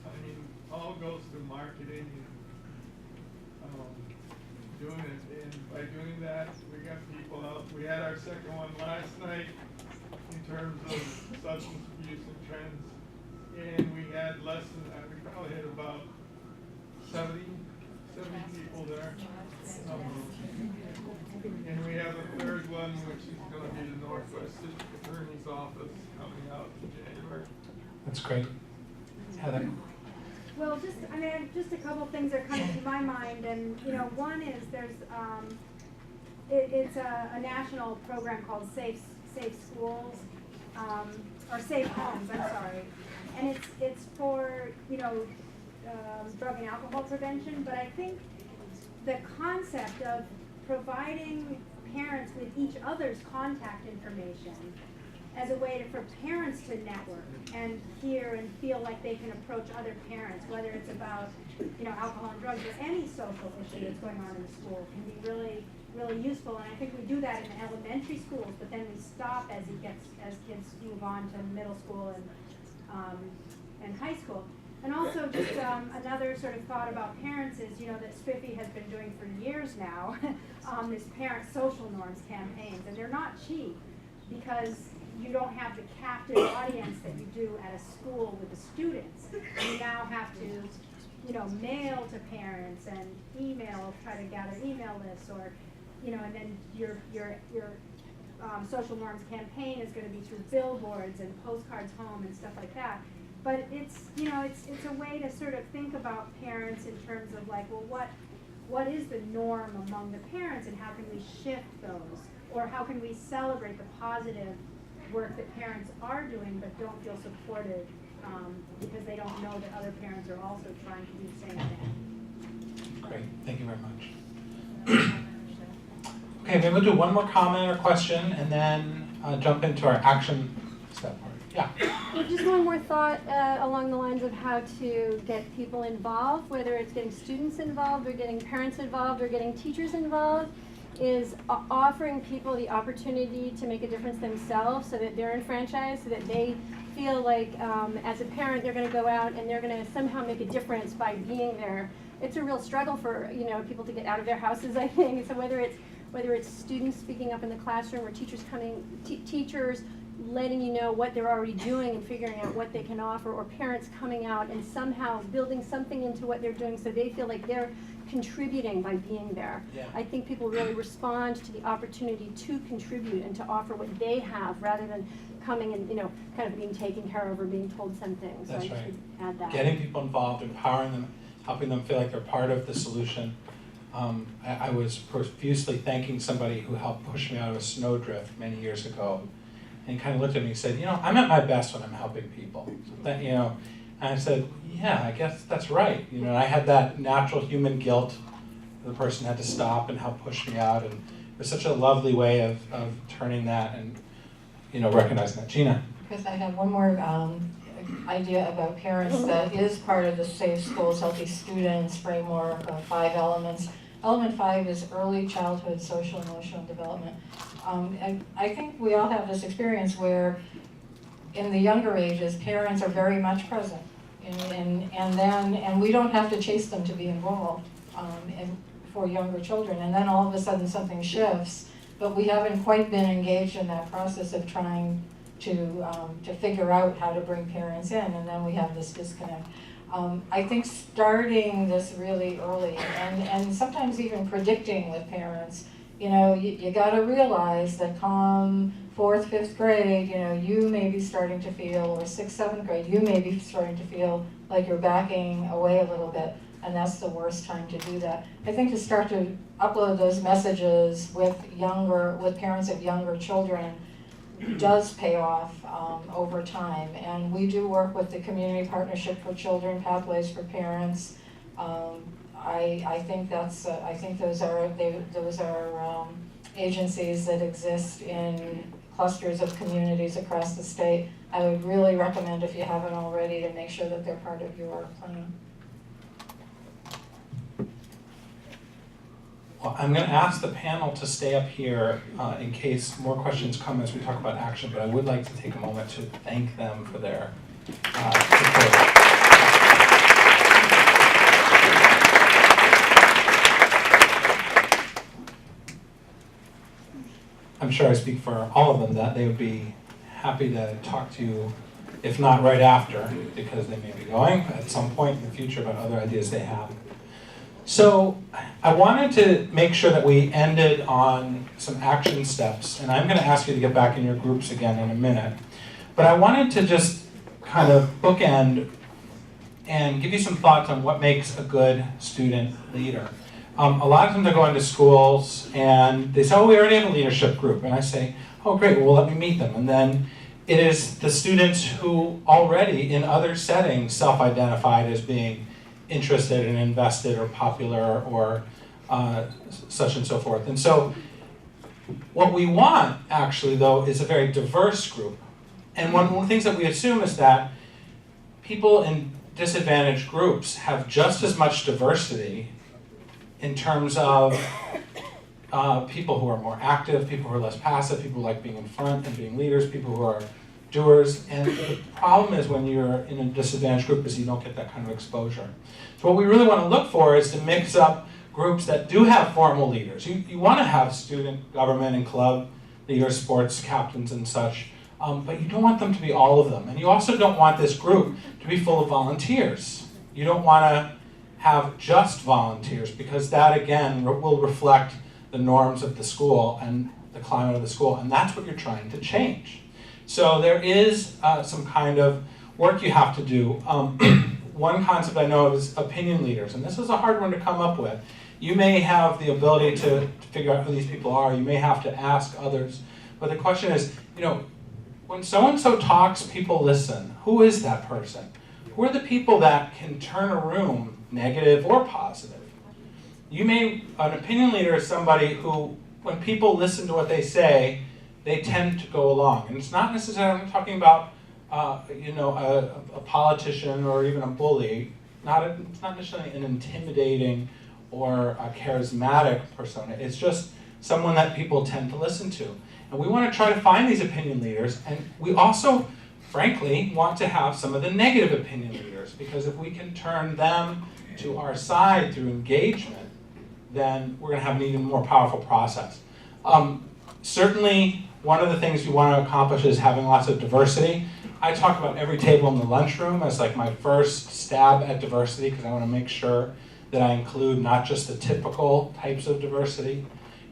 I mean, all goes through marketing and doing it. And by doing that, we got people out. We had our second one last night in terms of substance abuse and trends. And we had less than that. We probably had about 70 people there. And we have a third one, which is going to be the Northwestern Attorney's Office coming out in January. That's great. Heather? Well, just a couple of things are coming to my mind, and one is there's it's a national program called Safe Schools, or Safe Homes. I'm sorry, and it's for drug and alcohol prevention. But I think the concept of providing parents with each other's contact information as a way for parents to network and hear and feel like they can approach other parents, whether it's about alcohol and drugs or any social issue that's going on in the school, can be really, really useful. And I think we do that in elementary schools, but then we stop as kids move on to middle school and high school. And also just another sort of thought about parents is, that Spiffy has been doing for years now, this parent social norms campaigns, and they're not cheap because you don't have the captive audience that you do at a school with the students. You now have to, mail to parents and try to gather email lists, or, and then your social norms campaign is going to be through billboards and postcards home and stuff like that. But it's a way to sort of think about parents in terms of like, well, what is the norm among the parents, and how can we shift those, or how can we celebrate the positive work that parents are doing but don't feel supported because they don't know that other parents are also trying to do the same thing. Great, thank you very much. Okay, maybe we'll do one more comment or question and then jump into our action step part. Yeah. Well, just one more thought along the lines of how to get people involved, whether it's getting students involved or getting parents involved or getting teachers involved, is offering people the opportunity to make a difference themselves so that they're enfranchised, so that they feel like as a parent they're going to go out and they're going to somehow make a difference by being there. It's a real struggle for people to get out of their houses, I think. So whether it's students speaking up in the classroom or teachers teachers letting you know what they're already doing and figuring out what they can offer, or parents coming out and somehow building something into what they're doing so they feel like they're contributing by being there. Yeah. I think people really respond to the opportunity to contribute and to offer what they have rather than coming and kind of being taken care of or being told something. So That's I just right. would add that. Getting people involved, empowering them, helping them feel like they're part of the solution. I was profusely thanking somebody who helped push me out of a snowdrift many years ago, and kind of looked at me and said, I'm at my best when I'm helping people. So that, and I said, yeah, I guess that's right. I had that natural human guilt. The person had to stop and help push me out, and it was such a lovely way of turning that and recognizing that. Gina. Chris, I have one more idea about parents that is part of the Safe Schools, Healthy Students framework of 5 elements. Element 5 is early childhood social emotional development. I think we all have this experience where in the younger ages, parents are very much present. And we don't have to chase them to be involved for younger children. And then all of a sudden something shifts but we haven't quite been engaged in that process of trying to figure out how to bring parents in, and then we have this disconnect. I think starting this really early, and sometimes even predicting with parents, you know, you gotta realize that come 4th, 5th grade, you know, you may be starting to feel, or 6th, 7th grade, you may be starting to feel like you're backing away a little bit, and that's the worst time to do that. I think to start to upload those messages with parents of younger children does pay off over time, and we do work with the Community Partnership for Children, Pathways for Parents. I think those are agencies that exist in clusters of communities across the state. I would really recommend, if you haven't already, to make sure that they're part of your plan. Well, I'm going to ask the panel to stay up here in case more questions come as we talk about action, but I would like to take a moment to thank them for their support. I'm sure I speak for all of them that they would be happy to talk to you, if not right after, because they may be going at some point in the future about other ideas they have. So I wanted to make sure that we ended on some action steps, and I'm going to ask you to get back in your groups again in a minute. But I wanted to just kind of bookend and give you some thoughts on what makes a good student leader. A lot of times I go into schools and they say, oh, we already have a leadership group. And I say, oh, great, well, let me meet them. And then it is the students who already in other settings self-identified as being interested and invested or popular or such and so forth. And so what we want, actually, though, is a very diverse group. And one of the things that we assume is that people in disadvantaged groups have just as much diversity in terms of people who are more active, people who are less passive, people who like being in front and being leaders, people who are doers. And the problem is when you're in a disadvantaged group is you don't get that kind of exposure. So what we really want to look for is to mix up groups that do have formal leaders. You want to have student government and club leaders, sports captains and such, but you don't want them to be all of them. And you also don't want this group to be full of volunteers. You don't want to have just volunteers, because that again will reflect the norms of the school and the climate of the school, and that's what you're trying to change. So there is some kind of work you have to do. One concept I know of is opinion leaders, and this is a hard one to come up with. You may have the ability to figure out who these people are, you may have to ask others, but the question is, you know, when so-and-so talks, people listen. Who is that person? Who are the people that can turn a room negative or positive? An opinion leader is somebody who, when people listen to what they say, they tend to go along. And it's not necessarily, I'm talking about a politician or even a bully. It's not necessarily an intimidating or a charismatic persona. It's just someone that people tend to listen to. And we want to try to find these opinion leaders, and we also, frankly, want to have some of the negative opinion leaders, because if we can turn them to our side through engagement, then we're going to have an even more powerful process. Certainly, one of the things we want to accomplish is having lots of diversity. I talk about every table in the lunchroom as like my first stab at diversity, because I want to make sure that I include not just the typical types of diversity.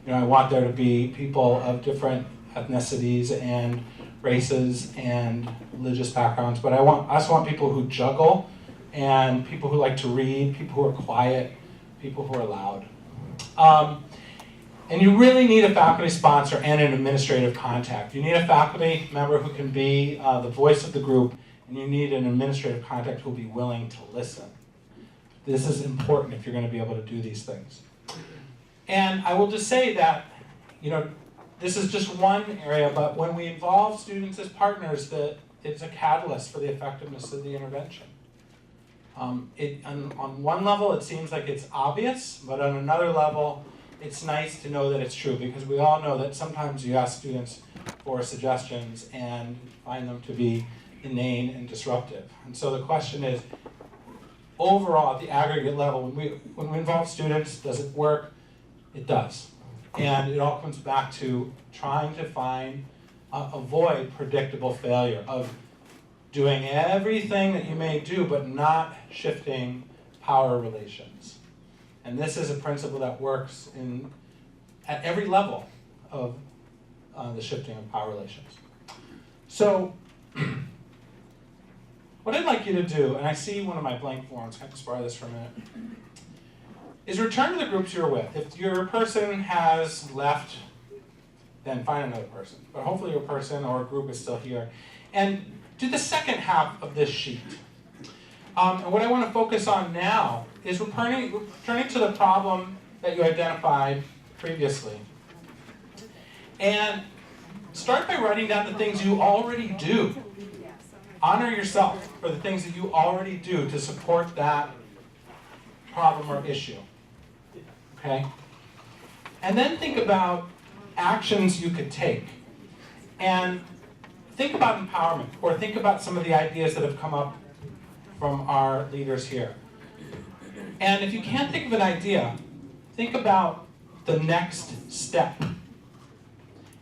You know, I want there to be people of different ethnicities and races and religious backgrounds, but I also want people who juggle, and people who like to read, people who are quiet, people who are loud. And you really need a faculty sponsor and an administrative contact. You need a faculty member who can be the voice of the group, and you need an administrative contact who will be willing to listen. This is important if you're going to be able to do these things. And I will just say that, you know, this is just one area, but when we involve students as partners, it's a catalyst for the effectiveness of the intervention. On one level, it seems like it's obvious, but on another level, it's nice to know that it's true, because we all know that sometimes you ask students for suggestions and find them to be inane and disruptive. And so the question is, overall, at the aggregate level, when we involve students, does it work? It does. And it all comes back to trying to avoid predictable failure, of doing everything that you may do, but not shifting power relations. And this is a principle that works at every level of the shifting of power relations. So, what I'd like you to do, and I see one of my blank forms, I can borrow this for a minute, is return to the groups you're with. If your person has left, then find another person. But hopefully your person or group is still here. And do the second half of this sheet. And what I want to focus on now is returning to the problem that you identified previously. And start by writing down the things you already do. Honor yourself for the things that you already do to support that problem or issue. Okay? And then think about actions you could take. And think about empowerment, or think about some of the ideas that have come up from our leaders here. And if you can't think of an idea, think about the next step.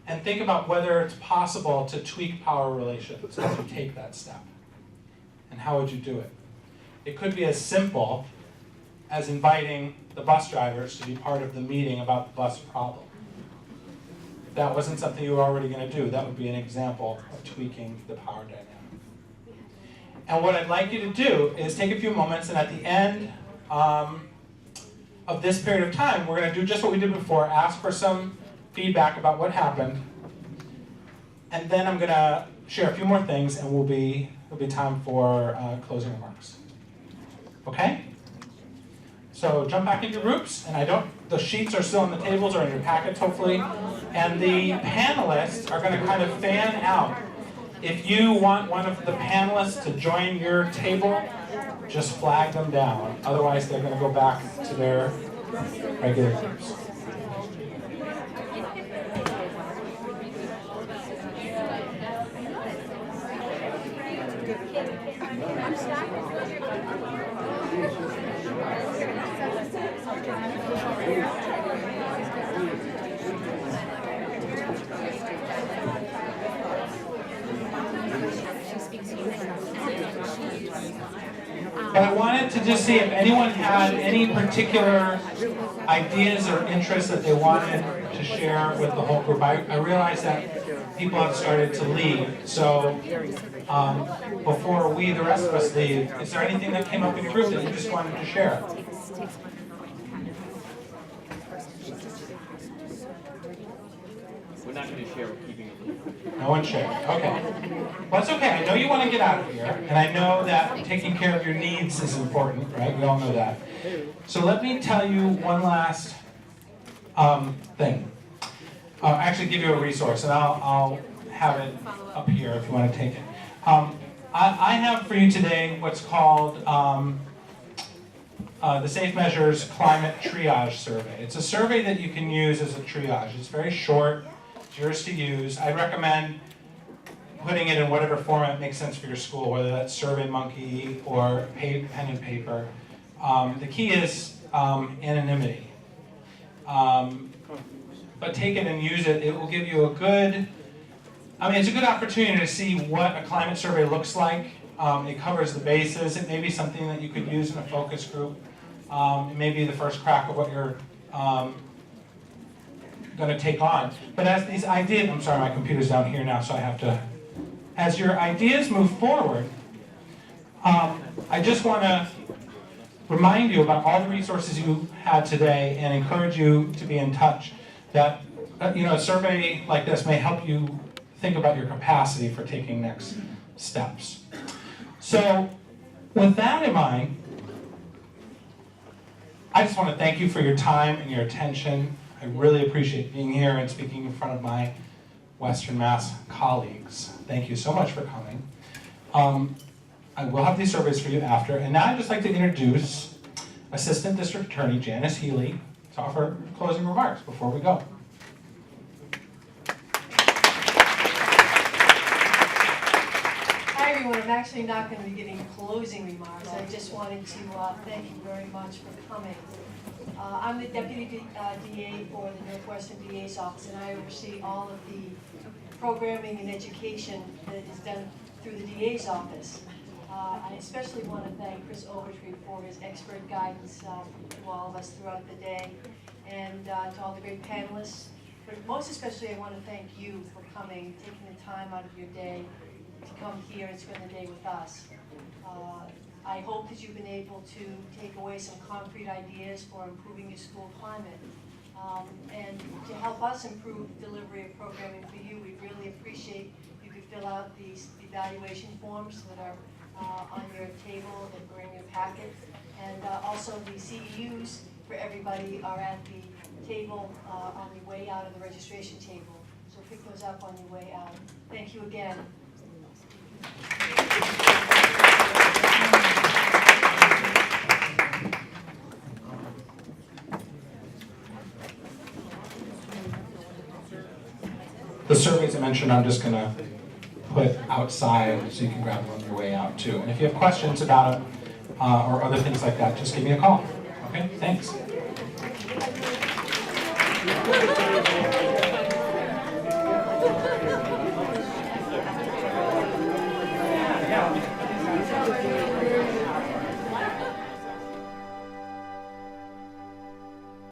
And think about whether it's possible to tweak power relations as you take that step. And how would you do it? It could be as simple as inviting the bus drivers to be part of the meeting about the bus problem. If that wasn't something you were already going to do, that would be an example of tweaking the power dynamic. And what I'd like you to do is take a few moments, and at the end of this period of time, we're going to do just what we did before, ask for some feedback about what happened, and then I'm going to share a few more things, and it'll be time for closing remarks. Okay? So jump back into groups, and the sheets are still on the tables or in your packets, hopefully, and the panelists are going to kind of fan out. If you want one of the panelists to join your table, just flag them down. Otherwise, they're going to go back to their regular groups. But I wanted to just see if anyone had any particular ideas or interests that they wanted to share with the whole group. I realized that people have started to leave, so before the rest of us leave, is there anything that came up in your group that you just wanted to share? We're not going to share, we're keeping it. No one shared. Okay. Well, it's okay. I know you want to get out of here, and I know that taking care of your needs is important, right? We all know that. So let me tell you one last thing. Actually, give you a resource, and I'll have it up here if you want to take it. I have for you today what's called the Safe Measures Climate Triage Survey. It's a survey that you can use as a triage. It's very short. It's yours to use. I recommend putting it in whatever format makes sense for your school, whether that's SurveyMonkey or pen and paper. The key is anonymity. But take it and use it. It will give you it's a good opportunity to see what a climate survey looks like. It covers the bases. It may be something that you could use in a focus group. It may be the first crack of what you're going to take on. But as these ideas, I'm sorry, my computer's down here now, so I have to. As your ideas move forward, I just want to remind you about all the resources you had today and encourage you to be in touch. That a survey like this may help you think about your capacity for taking next steps. So, with that in mind, I just want to thank you for your time and your attention. I really appreciate being here and speaking in front of my Western Mass colleagues. Thank you so much for coming. I will have these surveys for you after. And now I'd just like to introduce Assistant District Attorney Janice Healy to offer closing remarks before we go. Hi everyone, I'm actually not going to be giving closing remarks. I just wanted to thank you very much for coming. I'm the Deputy DA for the Northwestern DA's office, and I oversee all of the programming and education that is done through the DA's office. I especially want to thank Chris Overtree for his expert guidance to all of us throughout the day, and to all the great panelists. But most especially, I want to thank you for coming, taking the time out of your day to come here and spend the day with us. I hope that you've been able to take away some concrete ideas for improving your school climate. And to help us improve delivery of programming for you, we really appreciate you could fill out these evaluation forms that are on your table or in your packet. And also the CEUs for everybody are at the table on your way out of the registration table. So pick those up on your way out. Thank you again. The surveys I mentioned, I'm just going to put outside so you can grab them on your way out too. And if you have questions about it or other things like that, just give me a call. Okay, thanks.